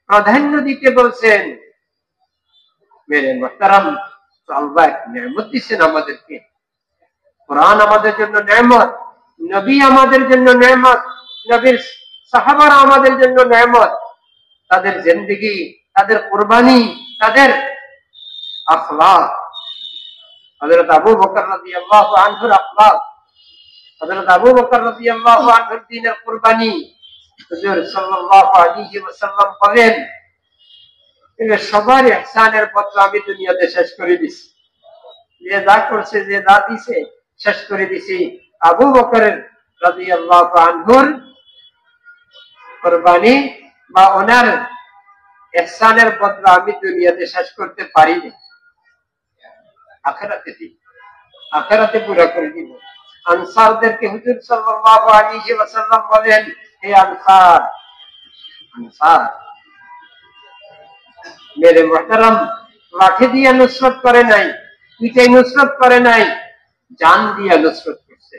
প্রাধান্য দিতে বলছেন। মেরে মুহতারাম, আল্লাহ নিয়ামত দিচ্ছেন আমাদেরকে। কোরআন আমাদের জন্য নিয়ামত, নবী আমাদের জন্য নিয়ামত, নবীর সাহাবারা আমাদের জন্য নিয়ামত। তাদের জিন্দেগি, তাদের কুরবানি, তাদের আখলাক, হযরত আবু বকর রাদিয়াল্লাহু আনহুর আখলাক, হযরত আবু বকর রাদিয়াল্লাহু আনহুর দ্বীনের কুরবানি। হুজুর সাল্লাল্লাহু আলাইহি ওয়াসাল্লাম বলেন, সবার ইহসানের বদলা আমি দুনিয়াতে শেষ করে দিছি। যে যা করছে, যে যা দিছে, শেষ করে দিছি। আবু বকর রাদিয়াল্লাহু আনহুর কুরবানি বা ওনার ইহসানের বদলা আমি দুনিয়াতে শেষ করতে পারিনি, আখিরাতে দিব, আখিরাতে পুরো করে দিব। আনসারদেরকে হুজুর সাল্লাল্লাহু আলাইহি ওয়াসাল্লাম বলেন, হে আনসার, আনসার মেরে মুহতারাম, লাঠি দিয়ে নুসরত করে নাই, পিঠে নুসরত করে নাই, জান দিয়া নুসরত করছে,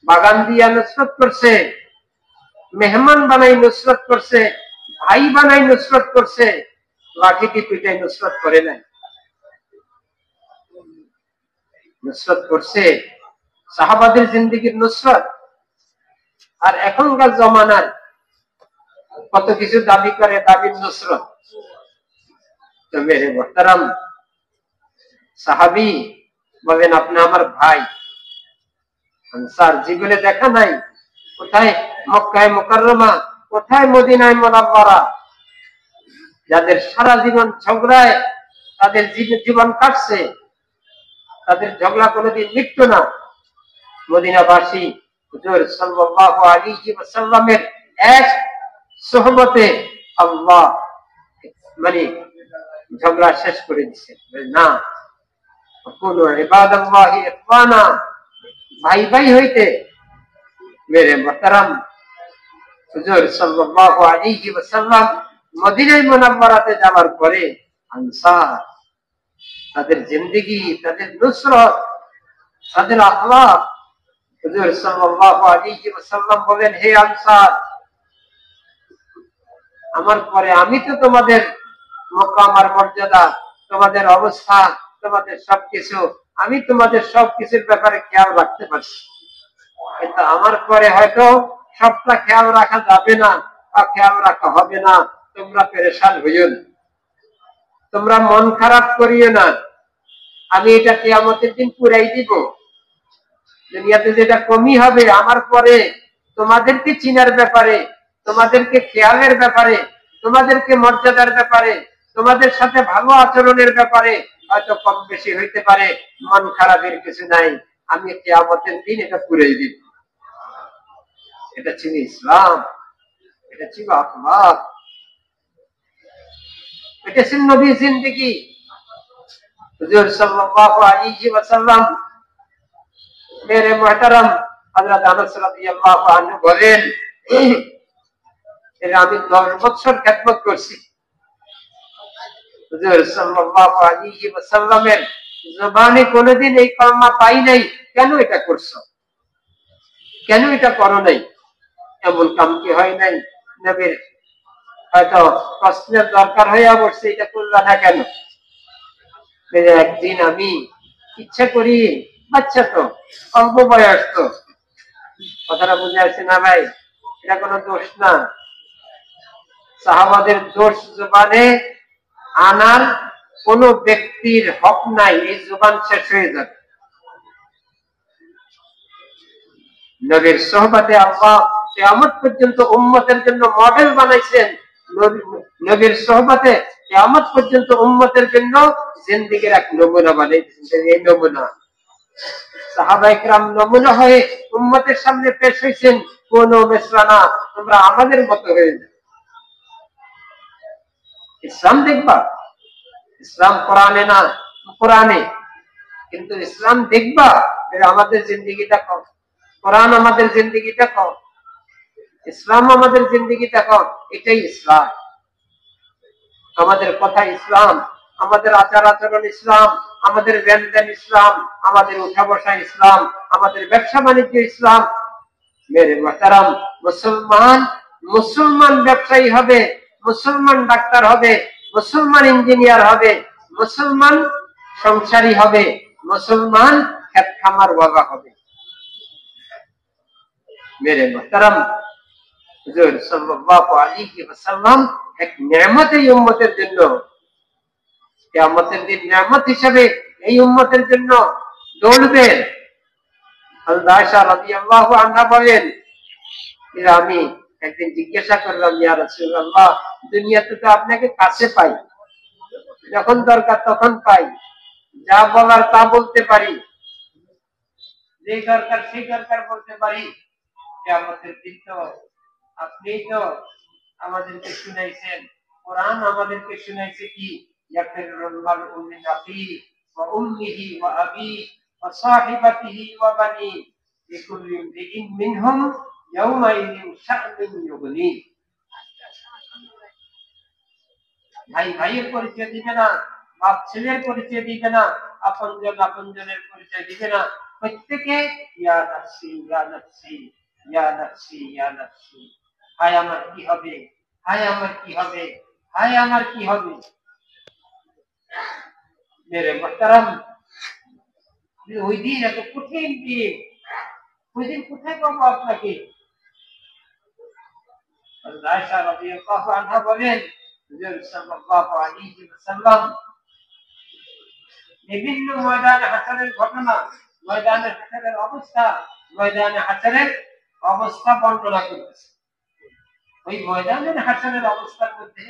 বাগান দিয়া নুসরত করছে, মেহমান বানাই নুসরত করছে, ভাই বানাই নুসরত করছে, লাঠি দিয়ে পিঠে নুসরত করে নাই। নুসরত করছে সাহাবাদের জিন্দেগির নুসরত। আর এখনকার জমানার কত কিছু দাবি করে, দাবির নুসরত। তো মেরে মুহতারাম, সাহাবী বলেন আপনি আমার ভাই। আনসার জীবনে দেখা নাই, কোথায় মক্কায় মুকাররমা, কোথায় মদিনায় মুনাওয়ারা, যাদের সারা জীবন ঝগড়ায় তাদের জীবন কাটছে, তাদের ঝগড়া কোনোদিন মিটতো না। মদিনাবাসী হুজুর সাল্লাল্লাহু আলাইহি ওয়াসাল্লামের এক সোহবতে আল্লাহ মানে ঝগড়া শেষ করে দিচ্ছে। না, কুনু ইবাদাল্লাহি ইখওয়ানা, ভাই ভাই হইতে মেরে মোহতারাম হুজুর সাল্লাল্লাহু আলাইহি ওয়াসাল্লাম মদিনায় মুনাওয়ারাতে যাওয়ার পরে আনসার তাদের জিন্দেগি, তাদের নুসরত, তাদের আখলাক, হুজুর সাল্লাল্লাহু আলাইহি ওয়াসাল্লাম বলেন, হে আনসার, আমার পরে আমি তো তোমাদের মক্কাম আর মর্যাদা, তোমাদের অবস্থা, তোমাদের সবকিছু, আমি তোমাদের সবকিছুর ব্যাপারে খেয়াল রাখতে পারছি, কিন্তু আমার পরে হয়তো সবটা খেয়াল রাখা যাবে না বা খেয়াল রাখা হবে না। তোমরা পেরেশান হইও না, তোমরা মন খারাপ করিও না, আমি এটা কিয়ামতের দিন পুরাই দিব। দুনিয়াতে যেটা কমি হবে আমার পরে তোমাদেরকে চিনার ব্যাপারে, তোমাদেরকে খেয়ালের ব্যাপারে, তোমাদেরকে মর্যাদার ব্যাপারে, তোমাদের সাথে ভালো আচরণের ব্যাপারে হয়তো কম বেশি হইতে পারে, মন খারাপের কিছু নাই, আমি কিয়ামতের দিন এটা পুরাই দিব। এটা ছিল ইসলাম, এটা ছিল আখলাক, এটা ছিল নবীর জিন্দেগি। হুজুর সাল্লাল্লাহু আলাইহি ওয়াসাল্লাম মেরে মুহতারাম হযরত আনাস রাদিয়াল্লাহু আনহু বলেন, আমি 10 বছর খেদমত করছি। হুজুর সাল্লাল্লাহু আলাইহি ওয়াসাল্লামের জবানে কোনোদিন এই কালমা পাই নাই, কেন এটা করছো, কেন এটা করো নাই, এমন কাম কি হয় নাই? নবীর হয়তো প্রশ্নের দরকার হইয়া পড়ছে, এটা করলা না কেন? একদিন আমি ইচ্ছা করি, বাচ্চা তো, অল্প বয়স তো, কথাটা বুঝে আসছে না ভাই? এটা কোনো দোষ না, সাহাবাদের দোষ জবানে আনার কোন ব্যক্তির হক নাই, এই জবান শেষ হয়ে যাবে। নবীর সোহবতে আল্লাহ কিয়ামত পর্যন্ত উম্মতের জন্য মডেল বানাইছেন। নবীর সোহবতে কিয়ামত পর্যন্ত উম্মতের জন্য জিন্দেগির এক নমুনা বানাইছেন। এই নমুনা সাহাবায়ে কেরাম নমুনা হয়ে উম্মতের সামনে পেশ হয়েছেন। কোন মেসরা না, তোমরা আমাদের মতো হয়ে যাও। ইসলাম দেখবা, ইসলাম কোরআনে না, কোরআনে, কিন্তু ইসলাম দেখবা আমাদের জিন্দেগিটা কম, কোরআন আমাদের জিন্দেগিটা কম, ইসলাম আমাদের জিন্দেগিটা কম। এটাই ইসলাম। আমাদের কথা ইসলাম, আমাদের আচার আচরণ ইসলাম, আমাদের লেনদেন ইসলাম, আমাদের উঠা বসা ইসলাম, আমাদের ব্যবসা বাণিজ্য ইসলাম। মেরে মুহতারাম, মুসলমান মুসলমান ব্যবসায়ী হবে, মুসলমান ডাক্তার হবে, মুসলমান ইঞ্জিনিয়ার হবে, মুসলমান সংসারী হবে, মুসলমান খেত খামার বাবা হবে। মেরে মুহতারাম, হুজুর সাল্লাল্লাহু আলাইহি ওয়াসাল্লাম এক নিয়ামত এই উম্মতের জন্য, কিয়ামতের দিন নিয়ামত হিসেবে এই উম্মতের জন্য দৌড়বেন। হযরত আয়েশা রাদিয়াল্লাহু আনহা বলেন, আমি একদিন জিজ্ঞাসা করলাম, ইয়া রাসূলুল্লাহ, দুনিয়াতে তো আপনাকে কাছে পাই, যখন দরকার তখন পাই, যা বলার তা বলতে পারি, যে দরকার সেই দরকার বলতে পারি, কিয়ামতের দিন তো আপনি তো আমাদেরকে শুনাইছেন, কোরআন আমাদেরকে শুনাইছে কি, ইয়াফিরুল মারউ মিন আখিহি ওয়া উম্মিহি ওয়া আবিহি ওয়া সাহিবাতিহি ওয়া বানি লিকুল্লি ইমরিইন মিনহুম ইয়াওমাইযিন শা'নুন ইউগনি। ভাই ভাইয়ের পরিচয় দিবে না, বাপ ছেলের পরিচয় দিবে না, আপনজন আপনজনের পরিচয় দিবে না, প্রত্যেকে ইয়া নাফসি ইয়া নাফসি ইয়া নাফসি ইয়া নাফসি, হায় আমার কি হবে, হায় আমার কি হবে, হায় আমার কি হবে। মেরে মুহতারাম, ওই দিন এত কঠিন দিন, ওই দিন কোথায় পাবো আপনাকে? আয়েশা রাদিয়াল্লাহু আনহা বলেন, হুজুর সাল্লাল্লাহু আলাইহি ওয়াসাল্লাম বিভিন্ন ময়দানে হাসরের ঘটনা, ময়দানে হাসরের অবস্থা, ময়দানে হাসরের অবস্থা বর্ণনা করতেছে। ওই ময়দানের হাসরের অবস্থার মধ্যে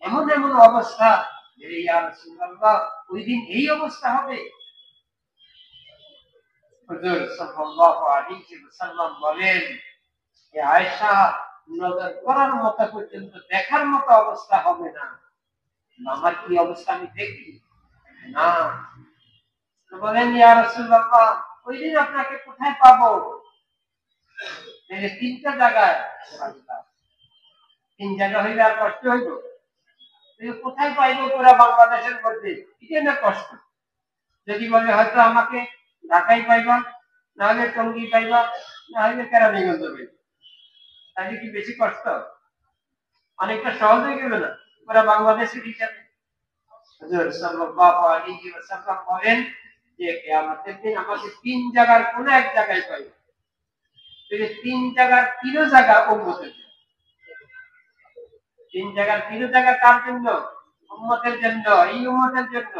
এমন এমন অবস্থা, ইয়া রাসূলুল্লাহ, ওই দিন এই অবস্থা হবে। হুজুর সাল্লাল্লাহু আলাইহি ওয়াসাল্লাম বলেন, হে আয়েশা, নজর করার মতো পর্যন্ত দেখার মতো অবস্থা হবে না। আমার কি অবস্থা আমি দেখি না? তো বলেন, ইয়া রাসূলুল্লাহ, ওই দিন আপনাকে কোথায় পাবো? তিনটা জায়গায়, তিন জায়গা হইলে আর কষ্ট হইব? কোথায় পাইবো পুরা বাংলাদেশের মধ্যে? এটা না কষ্ট। যদি বলে হয়তো আমাকে ঢাকায় পাইবা, না হলে টঙ্গী পাইবা, না হলে কেরানীগঞ্জ পাইবা, তাহলে কি বেশি কষ্ট? অনেকটা সহজ হয়ে গেল না পুরা বাংলাদেশের হিসাবে? হুজুর সাল্লাল্লাহু আলাইহি ওয়াসাল্লাম বলেন যে কিয়ামতের দিন আমাকে তিন জায়গার কোন এক জায়গায় পাইবে। এই তিন জায়গার তিন জায়গা উম্মতের জন্য। তিন জায়গার তিন জায়গা কার জন্য? উম্মতের জন্য, এই উম্মতের জন্য।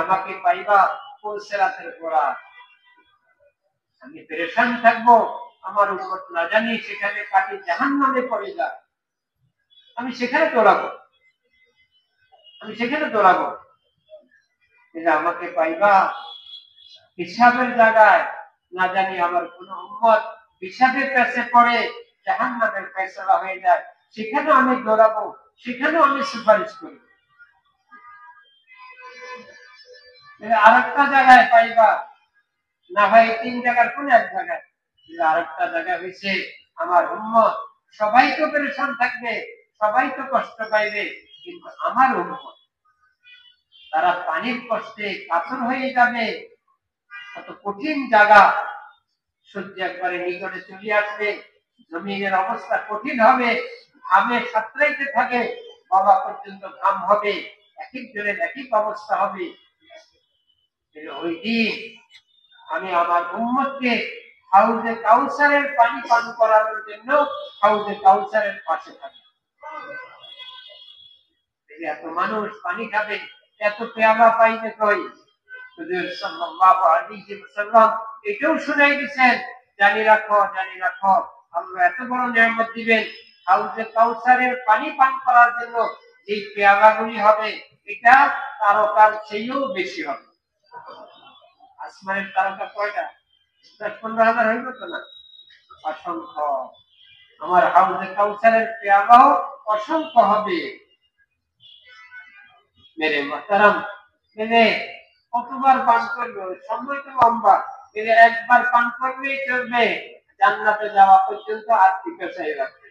আমাকে পাইবা পুলসিরাতের গোড়া। আমি পেরেশান থাকবো, আমার উম্মত না জানি সেখানে কাটি জাহান্নামে পড়ে যায়, আমি সেখানে দৌড়াবো, আমি সেখানে দৌড়াবো। আমাকে পাইবা হিসাবের জায়গায়, না জানি আমার কোন উম্মত হিসাবের কাছে পড়ে জাহান্নামের ফয়সালা হয়ে যায়, সেখানে আমি দৌড়াবো, সেখানেও আমি সুপারিশ করি। আরেকটা জায়গায় পাইবা, না হয় তিন জায়গার কোন এক জায়গায়, আরেকটা জায়গা হয়েছে আমার উম্মত সবাই তো পেরেশান থাকবে, সবাই তো কষ্ট পাইবে, কিন্তু আমার উম্মত তারা পানির কষ্টে কাতর হয়ে যাবে। কত কঠিন জায়গা, সূর্য একবারে নিকটে চলে আসবে, জমিনের অবস্থা কঠিন হবে, ঘামে সাঁতরাইতে থাকে, বাবা পর্যন্ত ঘাম হবে, এক একজনের এক এক অবস্থা হবে। ওই দিন আমি আমার উম্মতকে হাউজে কাউসারের পানি পান করানোর জন্য হাউজে কাউসারের পাশে থাকি। এত মানুষ পানি খাবে, এত পেয়ালা পাইতে কই? হুজুর সাল্লাল্লাহু আলাইহি ওয়াসাল্লাম এটাও শুনাই দিয়েছেন, জানি রাখো, জানি রাখো, আল্লাহ এত বড় নিয়ামত দিবেন, হাউজে কাউসারের পানি পান করার জন্য যে পেয়ালাগুলি হবে, এটা তারকার চেয়েও বেশি হবে। আসমানের তারকা কয়টা? 10-15,000 হইব তো না? অসংখ্য। আমার হাউজে কাউসারের পেয়ালাও অসংখ্য হবে। মেরে মোহতারাম, মেরে কতবার পান করবে? সময় তো লম্বা। মেরে একবার পান করলেই চলবে, জান্নাতে যাওয়া পর্যন্ত আর পিপাসায় রাখবে।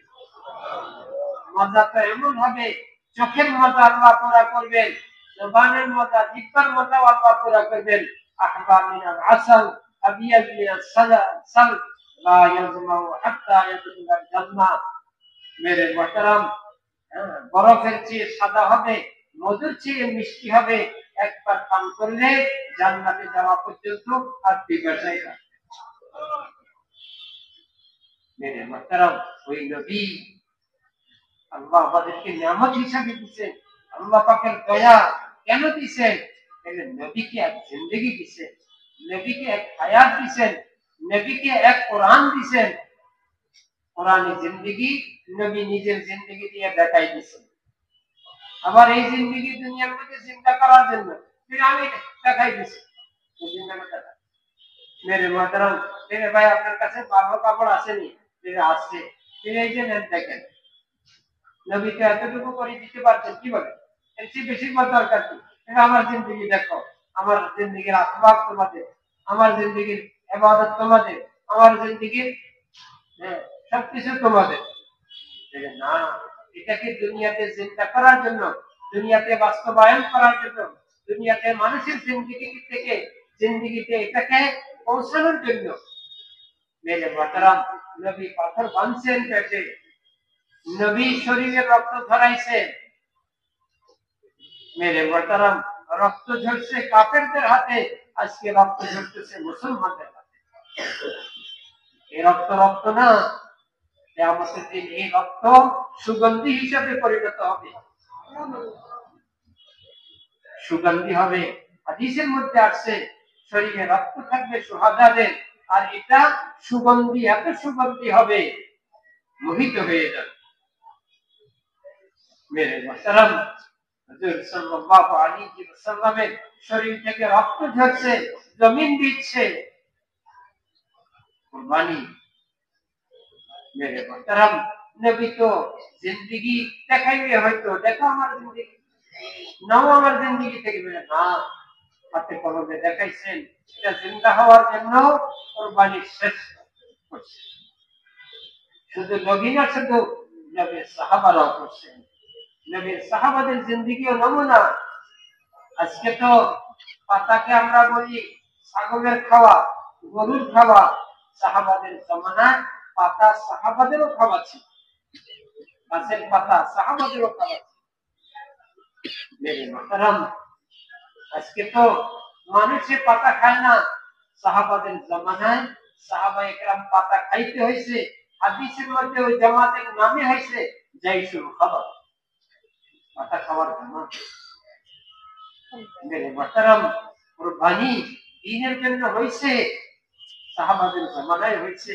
মজা তো এমন হবে, চোখের মজা আল্লাহ পুরা করবেন, জবানের মজা, জিহ্বার মজা আল্লাহ পুরা করবেন। আহবা মিনাল আসাল আবিয়াজ মিনাস সাল লা ইয়াজমাউ হাত্তা ইয়াদখুলাল জান্নাহ। মেরে মোহতারাম, বরফের চেয়ে সাদা হবে, মধুর চেয়ে মিষ্টি হবে, একবার পান করলে জান্নাতে যাওয়া পর্যন্ত আর পিপাসায় রাখবে। মেরে মোহতারাম, ওই নবী আল্লাহ আমাদেরকে নিয়ামত হিসাবে দিচ্ছেন, আল্লাহ পাকের দয়া কেন দিচ্ছেন? নবীকে এক জিন্দগি দিচ্ছেন, নবীকে এক হায়াত দিচ্ছেন, নবীকে এক কোরআন দিচ্ছেন। কোরআনে জিন্দগি নবী নিজের জিন্দগি দিয়ে দেখাই দিচ্ছেন। আবার এই জিন্দগি দুনিয়ার মধ্যে চিন্তা করার জন্য আমি দেখাই দিচ্ছি। মেরে মোহতারাম, মেরে ভাই, আপনার কাছে ভালো কাপড় আসেনি? আসছে, এই যে নেন, দেখেন। নবীকে এতটুকু করে দিতে পারছেন, কি বলে? এর চেয়ে বেশি দরকার কি? আমার জিন্দগি দেখো, আমার জিন্দগির আসবাব তোমাদের, আমার জিন্দগির ইবাদত তোমাদের, আমার জিন্দগির সবকিছু তোমাদের। না, এটাকে দুনিয়াতে চিন্তা করার জন্য, দুনিয়াতে বাস্তবায়ন করার জন্য, দুনিয়াতে মানুষের জিন্দগি থেকে জিন্দগিতে এটাকে পৌঁছানোর জন্য। মেরে মোহতারাম, নবী পাথর বাঁধছেন পেটে, নবী শরীরে রক্ত ধরাইছেন। মেরে মোহতারাম, রক্ত ঝরছে কাফেরদের হাতে, আজকে রক্ত ঝরতেছে মুসলমানদের হাতে। এই রক্ত রক্ত না, কিয়ামতের দিন এই রক্ত সুগন্ধি হিসাবে পরিণত হবে, সুগন্ধি হবে। হাদিসের মধ্যে আসছে শরীরে রক্ত থাকবে সুহাদাদের, আর এটা সুগন্ধি, এত সুগন্ধি হবে, মোহিত হয়ে যাবে। মেরে মোহতারাম, হুজুর সাল্লাল্লাহু আলাইহি ওয়াসাল্লামের শরীর থেকে রক্ত ঝরছে, জমিন দিচ্ছে, কুরবানি। মেরে মোহতারাম, নবী তো জিন্দগি দেখাইলে হয়তো, দেখো আমার জিন্দগি, নাও আমার জিন্দগি থেকে, না, হাতে কলমে দেখাইছেন, এটা জিন্দা হওয়ার জন্য কোরবানি শেষ করছে। শুধু নবী না, শুধু নবীর সাহাবারাও করছেন। নবীর সাহাবাদের জিন্দেগিও নমুনা। আজকে তো পাতাকে আমরা বলি ছাগলের খাওয়া, গরুর খাওয়া। সাহাবাদের জমানায় পাতা সাহাবাদেরও খাওয়া ছিল, গাছের পাতা সাহাবাদেরও খাওয়া ছিল। আজকে তো মানুষে পাতা খায় না, সাহাবাদের জমানায় সাহাবায়ে কেরাম পাতা খাইতে হয়েছে। হাদিসের মধ্যে ওই জামাতের নামে হয়েছে জাইসুল খাবার, পাতা খাওয়ার জামাত। মেরে মুহতারাম, কুরবানি দ্বীনের জন্য হয়েছে, সাহাবাদের জামানায় হয়েছে।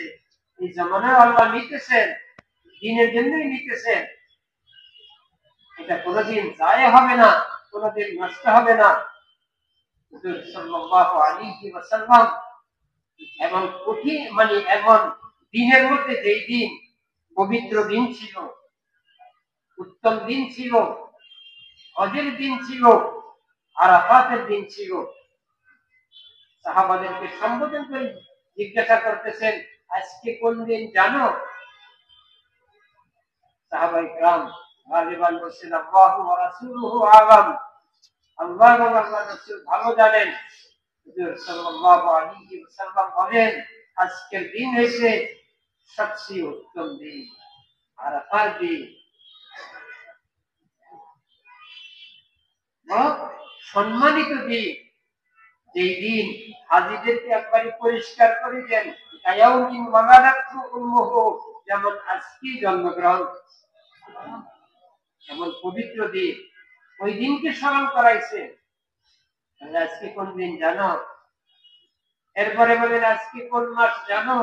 এই জামানায় আল্লাহ নিতেছেন, দ্বীনের জন্যই নিতেছেন। এটা কোনোদিন যায় হবে না, কোনোদিন নষ্ট হবে না। হুজুর সাল্লাল্লাহু আলাইহি ওয়াসাল্লাম এমন কঠিন এমন দিনের মধ্যে যেই দিন পবিত্র দিন ছিল, উত্তম দিন ছিল, হজের দিন ছিল, আরাফাতের দিন ছিল। সাহাবাদেরকে সম্বোধন করে জিজ্ঞাসা করতেছেন, আজকে কোন দিন জানো? সাহাবায়ে কেরাম গালিবান বলছেন, আল্লাহু ওয়া রাসূলুহু আ'লাম, আল্লাহ এবং আল্লাহর রাসূল ভালো জানেন। হুজুর সাল্লাল্লাহু আলাইহি ওয়াসাল্লাম বলেন, আজকের দিন হইছে সবচেয়ে উত্তম দিন, আরাফার দিন। সম্মানিত দিন, যেই দিন হাজীদেরকে একবারে পরিষ্কার করে দেন, কায়াউমিন ওয়ালাদাতহু উম্মুহু, যেমন আজকে জন্মগ্রহণ, এমন পবিত্র দিন। ওই দিনকে স্মরণ করাইছে। আজকে কোন দিন জানো? এরপরে বলেন, আজকে কোন মাস জানো?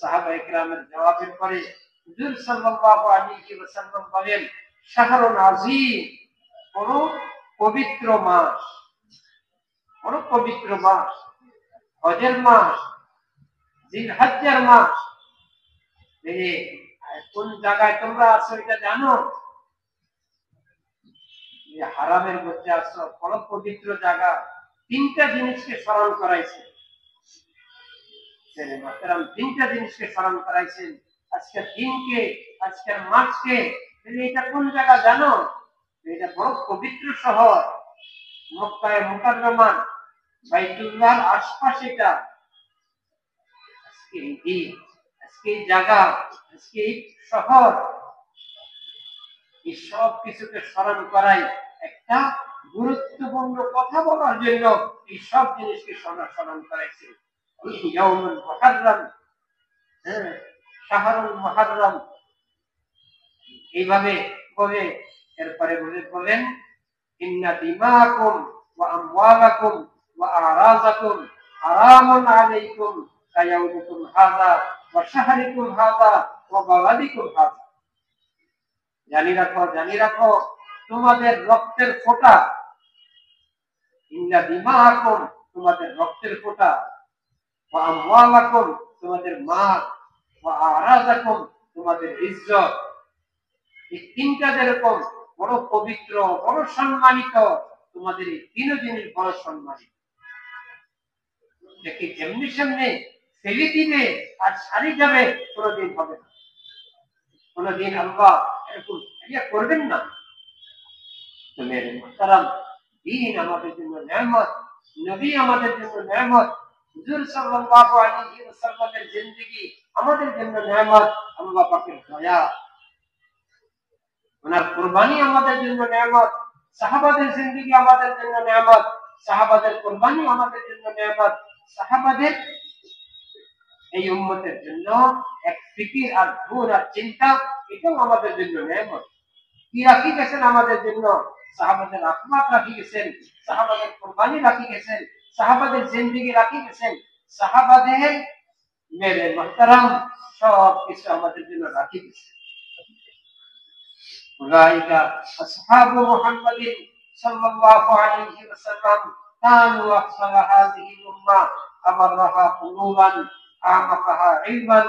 সাহাবায়ে কেরামের জবাবের পরে হুজুর সাল্লাল্লাহু আলাইহি ওয়াসাল্লাম বলেন, শাহরুন আযীম, বড় পবিত্র মাস, বড় পবিত্র মাস, হজের মাস, জিলহজ্জার মাস। কোন জায়গায় তোমরা আছো এটা জানো? হারামের মধ্যে আছো, বড় পবিত্র জায়গা। তিনটা জিনিসকে স্মরণ করাইছে, তিনটা জিনিসকে স্মরণ করাইছেন। আজকের দিনকে, আজকের মাসকে, এটা কোন জায়গা জানো? এটা বড় পবিত্র শহর, মক্কায়ে মুকাররমা, বাইতুল্লাহর আশপাশ। এটা আজকে এই দিন, আজকে এই জায়গা, আজকে এই শহর, এই সব কিছুকে স্মরণ করাই একটা গুরুত্বপূর্ণ কথা বলার জন্য এই সব জিনিসকে স্মরণ করাইছে। ইয়াউমুল মুহাররম, শাহরুল মুহাররম, এইভাবে বলে এরপরে বলেন, ইন্না দিমাকুম ওয়া আমওয়ালাকুম ওয়া আরাযাকুম হারামুন আলাইকুম কায়াউমিকুম হাযা ওয়া শাহরিকুম হাযা ওয়া বালাদিকুম হাযা। জানি রাখো, জানি রাখো, তোমাদের রক্তের ফোঁটা, ইন্না দিমাকুম, তোমাদের রক্তের ফোঁটা, ওয়া আমওয়ালাকুম, তোমাদের মাল, ওয়া আরাযাকুম, তোমাদের ইজ্জত, এই তিনটা যেরকম বড় পবিত্র, বড় সম্মানিত, তোমাদের এই তিন জিনিস বড় সম্মানিত। দেখি যেমনি সামনে ফেলে দিবে আর সারি যাবে, কোনদিন হবে না, কোনদিন আল্লাহ এরকম করবেন না। মেরে মুহতারাম, দ্বীন আমাদের জন্য নেয়ামত, নবী আমাদের জন্য নেয়ামত, হুজুর সাল্লাল্লাহু আলাইহি ওয়াসাল্লামের জিন্দেগি আমাদের জন্য নেয়ামত, আল্লাহ পাকের দয়া, ওনার কুরবানি আমাদের জন্য নেয়ামত, সাহাবাদের জিন্দেগি আমাদের জন্য নেয়ামত, সাহাবাদের কুরবানি আমাদের জন্য নেয়ামত, সাহাবাদের এই উম্মতের জন্য এক ফিকির আর দূর আর চিন্তা, এটাও আমাদের জন্য নেয়ামত। কি রাখি গেছেন আমাদের জন্য? সাহাবাদের আখলাক রাখি গেছেন, সাহাবাদের কুরবানি রাখি গেছেন, সাহাবাদের জিন্দেগি রাখি গেছেন, সাহাবাদের মেরে মুহতারাম সব কিছু আমাদের জন্য রাখি গেছেন। أولئك أصحاب محمد صلى الله عليه وسلم كانوا أفضل هذه الأمة، أمرها قلوبا، أعمقها علما،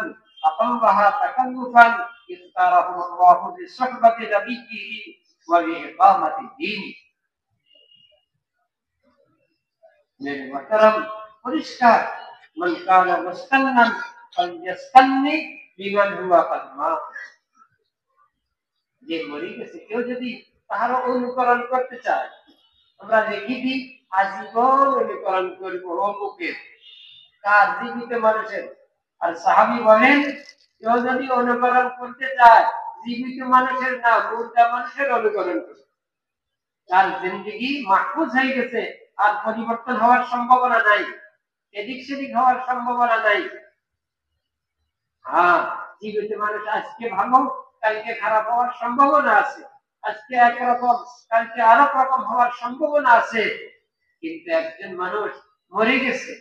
أقلها تكلفا، اختارهم الله لصحبة نبيه ولإقامة الدين। मेरे मोहतरम পরিষ্কার মান কানা মুস্তান্নান ফালইস্তান্নি বিমান হুয়া কাদমা যে মরে গেছে কেউ যদি তাহার অনুকরণ করতে চায় আমরা দেখি আজীবন অনুকরণ করব অমুকের তার জীবিত মানুষের আর সাহাবী বলেন কেউ যদি অনুকরণ করতে চায় জীবিত মানুষের না মুর্দা মানুষের অনুকরণ করবে তার জিন্দেগি মাহফুজ হয়ে গেছে আর পরিবর্তন হওয়ার সম্ভাবনা নাই এদিক সেদিক হওয়ার সম্ভাবনা নাই হ্যাঁ জীবিত মানুষ আজকে ভালো কালকে খারাপ হওয়ার সম্ভাবনা আছে আজকে একরকম কালকে আরেক রকম হওয়ার সম্ভাবনা আছে কিন্তু একজন মানুষ মরে গেছে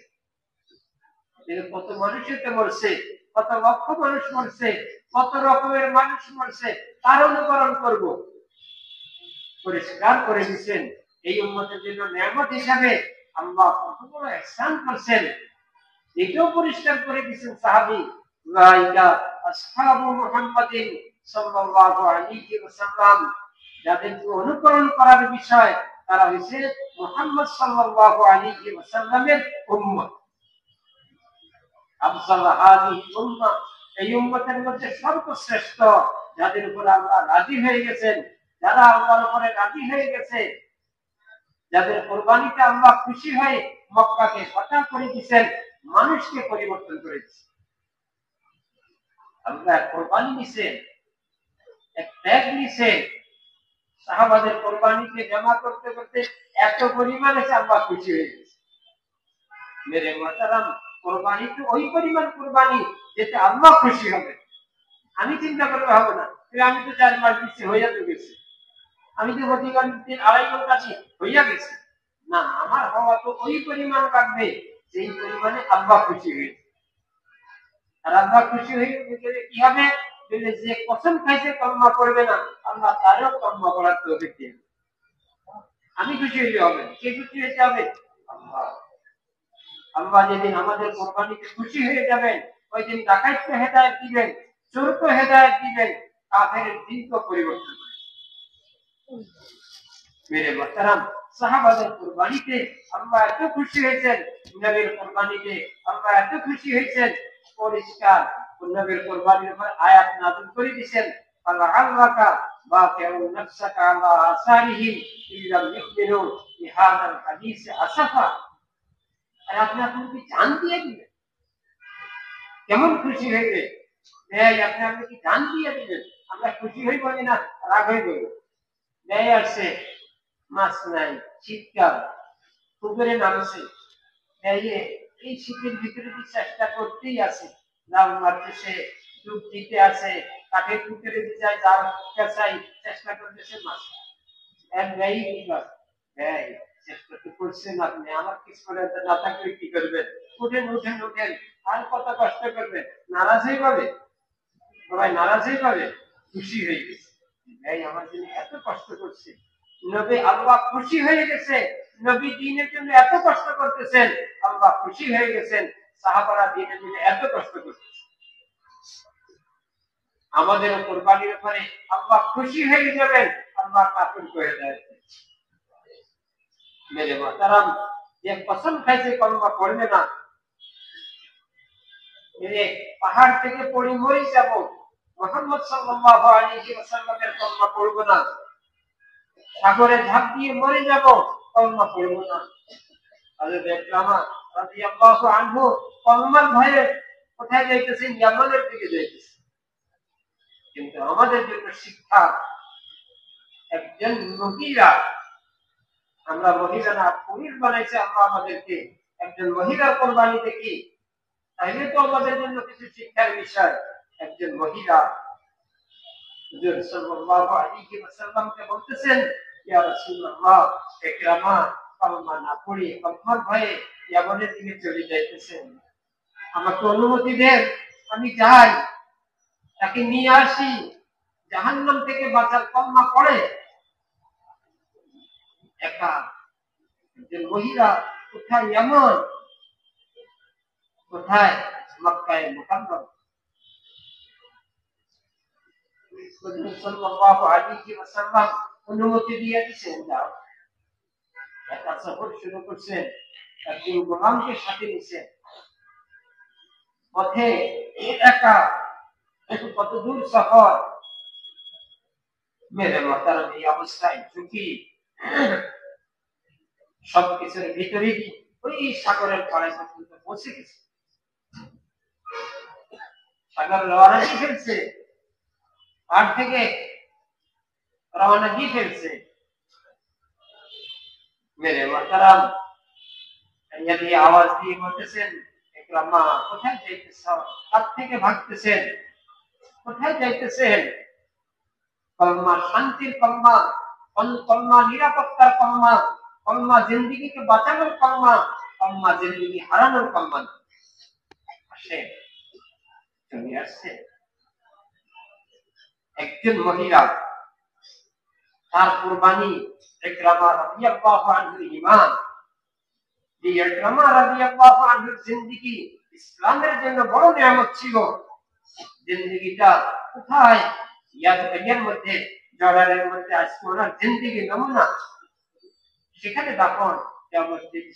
কত মানুষই তো মরছে কত লক্ষ মানুষ মরছে কত রকমের মানুষ মরছে তার অনুকরণ করব পরিষ্কার করে দিচ্ছেন এই উম্মতের জন্য নিয়ামত হিসাবে আল্লাহ কত বড় ইহসান করছেন এটাও পরিষ্কার করে দিচ্ছেন সাহাবী উলাইকা আসহাবু মুহাম্মাদিন সাল্লাল্লাহু আলাইহি ওয়াসাল্লাম যাদের অনুকরণ করার বিষয় তারা হচ্ছে মুহাম্মদ সাল্লাল্লাহু আলাইহি ওয়াসাল্লামের উম্মত আফজাল হাদিহি উম্মাহ এই উম্মতের মধ্যে সর্বশ্রেষ্ঠ যাদের উপর আল্লাহ রাজি হয়ে গেছেন যারা আল্লাহর উপরে রাজি হয়ে গেছে যাদের কুরবানিতে আল্লাহ খুশি হয়ে মক্কাকে ফাতহ করে দিয়েছেন মানুষকে পরিবর্তন করে দিয়েছেন আল্লাহ কুরবানি নিছেন এক ত্যাগ নিছেন সাহাবাদের কুরবানিকে জমা করতে করতে এত পরিমাণে আল্লাহ খুশি হয়ে গেছে মেরে মুহতারাম কুরবানি তো ওই পরিমাণ কুরবানি যেতে আল্লাহ খুশি হবে আমি চিন্তা করলে হবে না আমি তো 4 মাস দিচ্ছি হইয়া তো গেছে আমি তো প্রতিদিন 2.5 ঘন্টা হইয়া গেছে না আমার হওয়া তো ওই পরিমাণ লাগবে যেই পরিমাণে আল্লাহ খুশি হয়েছে আর আল্লাহ খুশি হয়ে গেলে কি হবে যে কসম খাইছে কলমা করবে না আল্লাহ তারও কলমা করার তৌফিক দিবেন আমি খুশি হইলে হবে কে খুশি হইতে হবে আল্লাহ আল্লাহ যেদিন আমাদের কুরবানিতে খুশি হয়ে যাবেন ওই দিন ডাকাইতকে হেদায়েত দিবেন চোরকে হেদায়েত দিবেন কাফেরের দিনকে পরিবর্তন করবেন मेरे मोहतरम সাহাবাদের কুরবানিতে আল্লাহ এত খুশি হয়েছেন নবীর কুরবানিতে আল্লাহ এত খুশি হয়েছেন পরিষ্কার নবীর কুরবানির উপর আয়াত নাযিল করে দিয়েছেন আল্লাহকা বাকিউন নাফসাকা আলা আসারিহিম ইল্লাম ইউমিনু বিহাদাল হাদিস আসাফা আর আপনি কি জান দিয়ে দিবেন কেমন খুশি হইবে আপনি কি জান দিয়ে দিবেন আমরা খুশি হইব না রাগ হইব নেই আসছে মাছ নাই শীতকাল পুকুরে নামছে এই শীতের ভিতরে চেষ্টা করতেই আছে জাল মারতেছে ডুব দিতে আছে কাঠের পুকুরে যায় জাল চাই চেষ্টা করতেছে মাছ এক ব্যয়ই কি ব্যয় চেষ্টা তো করছেন আপনি আমার কিছু করে না থাকলে কি করবেন উঠেন উঠেন উঠেন আর কত কষ্ট করবেন নারাজ হয়ে পাবে সবাই নারাজ হয়ে পাবে খুশি হয়ে গেছে ব্যয় আমার জন্য এত কষ্ট করছে নবী আল্লাহ খুশি হয়ে গেছে নবী দ্বীনের জন্য এত কষ্ট করতেছেন আল্লাহ খুশি হয়ে গেছেন সাহাবারা দ্বীনের জন্য এত কষ্ট করতেছেন আমাদের কুরবানির উপরে আল্লাহ খুশি হয়ে যাবেন আল্লাহ কাফির করে দেয় মেরে মুহতারাম যে কসম খাইছে কলমা পড়বে না মেরে পাহাড় থেকে পড়ে মরে যাব মুহাম্মদ সাল্লাল্লাহু আলাইহি ওয়াসাল্লামের কলমা পড়ব না সাগরে ঝাঁপ দিয়ে মরে যাব কলমা পড়ব না হযরত ইকরামা রাদিয়াল্লাহু আনহু কলমার ভয়ে কোথায় যাইতেছেন ইয়ামানের দিকে যাইতেছেন কিন্তু আমাদের জন্য শিক্ষা একজন মহিলা আমরা মহিলা না পুরুষ বানাইছে আল্লাহ আমাদেরকে একজন মহিলার কুরবানি দেখি তাইলে তো আমাদের জন্য কিছু শিক্ষার বিষয় একজন মহিলা হুজুর সাল্লাল্লাহু আলাইহি ওয়াসাল্লামকে বলতেছেন ইয়া রাসূলুল্লাহ ইকরামা কলমা না পড়ে কলমার ভয়ে ইয়ামানের দিকে চলে যাইতেছেন আমাকে অনুমতি দেন আমি যাই তাকে নিয়ে আসি জাহান্নাম থেকে বাঁচার কলমা পড়ে একা একজন মহিলা কোথায় ইয়ামান কোথায় মক্কায়ে মুকাররম সাল্লাল্লাহু আলাইহি ওয়াসাল্লাম অনুমতি দিয়ে দিয়েছেন যাও একা সফর শুরু করছেন একজন গোলামকে সাথে নিছে, পথে একা কত দূর সফর, মেরে মোহতারাম এই অবস্থায় ঝুঁকি সবকিছুর ভিতরে ওই সাগরের পাড়ে পর্যন্ত পৌঁছে গেছে। সাগর রওনা দিয়ে ফেলছে, পাড় থেকে রওনা দিয়ে ফেলছে। মেরে মোহতারাম আওয়াজ দিয়ে বলতেছেন, ইকরামা কোথায় যাইতেছ, কার থেকে ভাগতেছেন, কোথায় যাইতেছেন? কলমা শান্তির কলমা, কলমা নিরাপত্তার কলমা, কলমা জিন্দেগিকে বাঁচানোর কলমা, কলমা জিন্দেগি হারানোর কলমা। আসে চলে আসছে একজন মহিলা, তার কুরবানি ইকরামা রাদিয়াল্লাহু আনহুর ঈমান, যে ইকরামা রাদিয়াল্লাহু আনহুর জিন্দেগি ইসলামের জন্য বড় নিয়ামত ছিল। জিন্দেগিটা কোথায়? ইয়ার মধ্যে, জর্ডানের মধ্যে আজকে ওনার জিন্দেগি নমুনা সেখানে দাফন,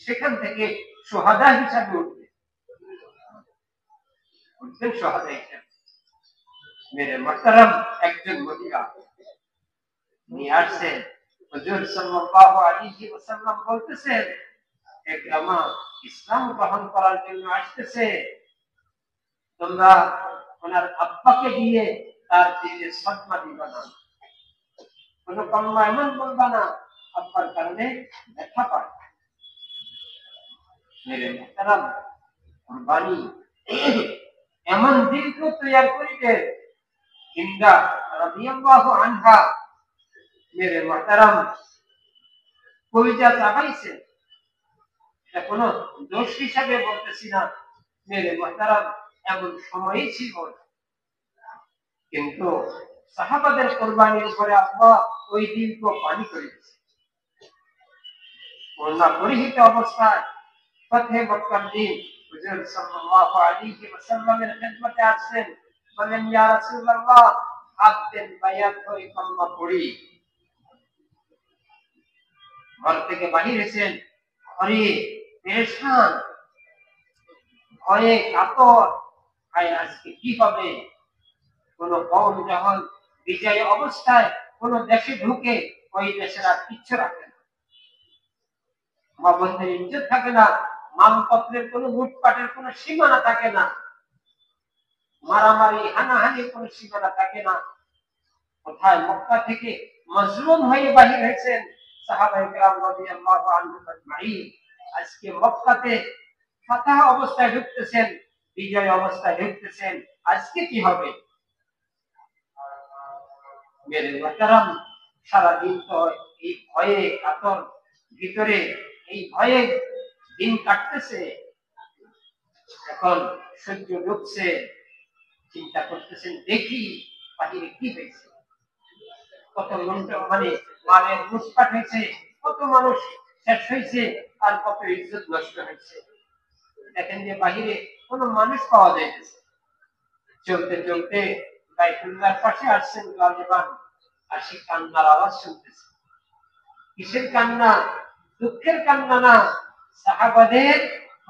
সেখান থেকে সুহাদা হিসাবে উঠবেন সুহাদা হিসাবে। মেরে মুহতারাম একজন মহিলা নিয়ে আসছেন, হুজুর সাল্লাল্লাহু আলাইহি ওয়াসাল্লাম বলতেছেন, ইকরামা ইসলাম গ্রহণ করার জন্য আসতেছে, তোমরা ওনার আব্বাকে দিয়ে তার দিনে সদমা দিবা না, কোন কলমা এমন বলবা না আব্বার কারণে ব্যথা পায়। মেরে মুহতারাম কুরবানি এমন দীর্ঘ তৈরি করিবে, হিন্দা রাদিয়াল্লাহু আনহা মেরে মুহতারাম কলিজা চাবাইছে। এটা কোনো দোষ হিসাবে বলতেছি না, মেরে মুহতারাম এমন সময়ই ছিল, কিন্তু সাহাবাদের কুরবানির উপরে আল্লাহ ওই দিনকে পানি করে দিয়েছে। ওনা পরিহিত অবস্থায় ফতহে মক্কার দিন হুজুর সাল্লাল্লাহু আলাইহি ওয়াসাল্লামের খিদমতে আসেন, বলেন ইয়া রাসূলুল্লাহ হাত দেন, বায়াত হই, কলমা পড়ি। ঘর থেকে বাহির হয়েছেন, ঘরে পেরেশান, ভয়ে কাতর, আজকে কি হবে? কোন কওম যখন বিজয় অবস্থায় কোন দেশে ঢুকে, ওই দেশের আর কিচ্ছু রাখে না, মা বোনদের ইজ্জত থাকে না, মালপত্রের কোন লুটপাটের কোন সীমানা থাকে না, মারামারি হানাহানির কোন সীমানা থাকে না। কোথায়? মক্কা থেকে মজলুম হয়ে বাহির হয়েছেন সাহাবায়ে কেরাম রাদিয়াল্লাহু আনহুম আজমাইন। আজকে মক্কাতে ফাতাহ অবস্থায় ঢুকতেছেন, বিজয় অবস্থায় ঢুকতেছেন, আজকে কি হবে? মেরে মুহতারাম সারাদিন তো এই ভয়ে কাতর ভিতরে, এই ভয়ে দিন কাটতেছে। এখন সূর্য ডুবছে, চিন্তা করতেছেন দেখি বাহিরে কি হয়েছে, কত মানে মালের লুটপাট হয়েছে, কত মানুষ শেষ হয়েছে, আর কত ইজ্জত নষ্ট হয়েছে। দেখেন যে বাহিরে কোনো মানুষ পাওয়া যাইতেছে। চলতে চলতে বাইতুল্লাহর পাশে আসছেন গালিবান, আসি কান্নার আওয়াজ শুনতেছে। কিসের কান্না? দুঃখের কান্না না, সাহাবাদের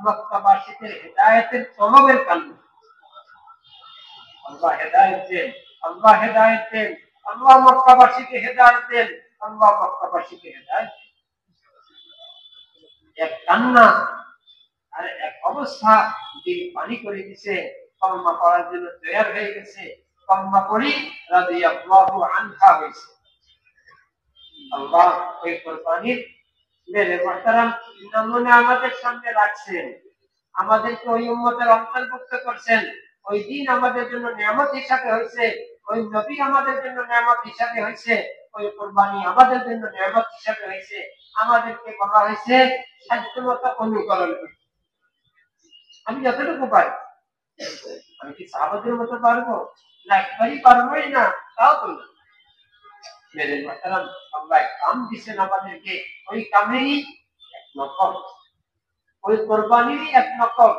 মক্কাবাসীদের হেদায়েতের তলবের কান্না। আল্লাহ হেদায়েত দেন, আল্লাহ হেদায়েত দেন, আল্লাহ মক্কাবাসীকে হেদায়েত দেন, আল্লাহ মক্কাবাসীকে হেদায়েত দেন। এক কান্না আর এক অবস্থা দিন পানি করে দিছে, কলমা পড়ার জন্য তৈরি হয়ে গেছে, কলমা পড়ি রাদিয়াল্লাহু আনহা হয়েছে। আল্লাহ ওই কুরবানির মেরে মুহতারাম নমুনা আমাদের সামনে রাখছেন, আমাদেরকে ওই উম্মতের অন্তর্ভুক্ত করছেন। ওই দিন আমাদের জন্য নিয়ামত হিসাবে হয়েছে, ওই নবী আমাদের জন্য নিয়ামত হিসাবে হয়েছে, ওই কুরবানি আমাদের জন্য নিয়ামত হিসাবে হয়েছে। আমাদেরকে বলা হয়েছে সাধ্যমতো অনুকরণ করতে। আমি যতটুকু পারি, আমি কি সাহাবাদের মতো পারবো না? একবারই পারবোই না, তাও তো না। মেরে মুহতারাম আল্লাহ কাম দিচ্ছেন আমাদেরকে, ওই কামেরই এক নকল, ওই কোরবানিরই এক নকল।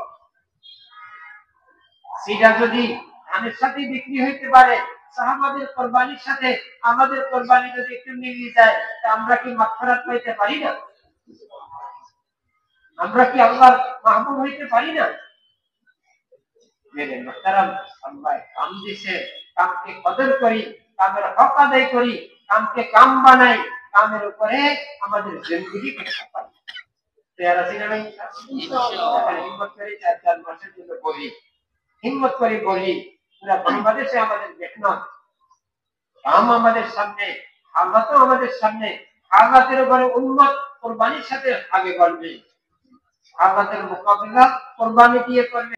সেটা যদি ধানের সাথে বিক্রি হইতে পারে, সাহাবাদের কোরবানির সাথে আমাদের কোরবানি যদি একটু মিলিয়ে যায়, তা আমরা কি মাগফিরাত পাইতে পারি না? আমরা কি আল্লাহর মাহবুব হইতে পারি না? মেরে মোহতারাম, আল্লাহ কাম দিছে, কামকে কদর করি, কামের হক আদায় করি, কামকে কাম বানাই, কামের উপরে আমাদের জিন্দেগিকে ছাপাই। তৈরি আছি না ভাই? হিম্মত করে 4 মাসের জন্য বলি, হিম্মত করে বলি, পুরা বাংলাদেশে আমাদের মেহনত, কাম আমাদের সামনে, হালাতও আমাদের সামনে, হালাতের উপরে উন্মত কোরবানির সাথে আগে বলবে, হালাতের মোকাবিলা কোরবানি দিয়ে করবে।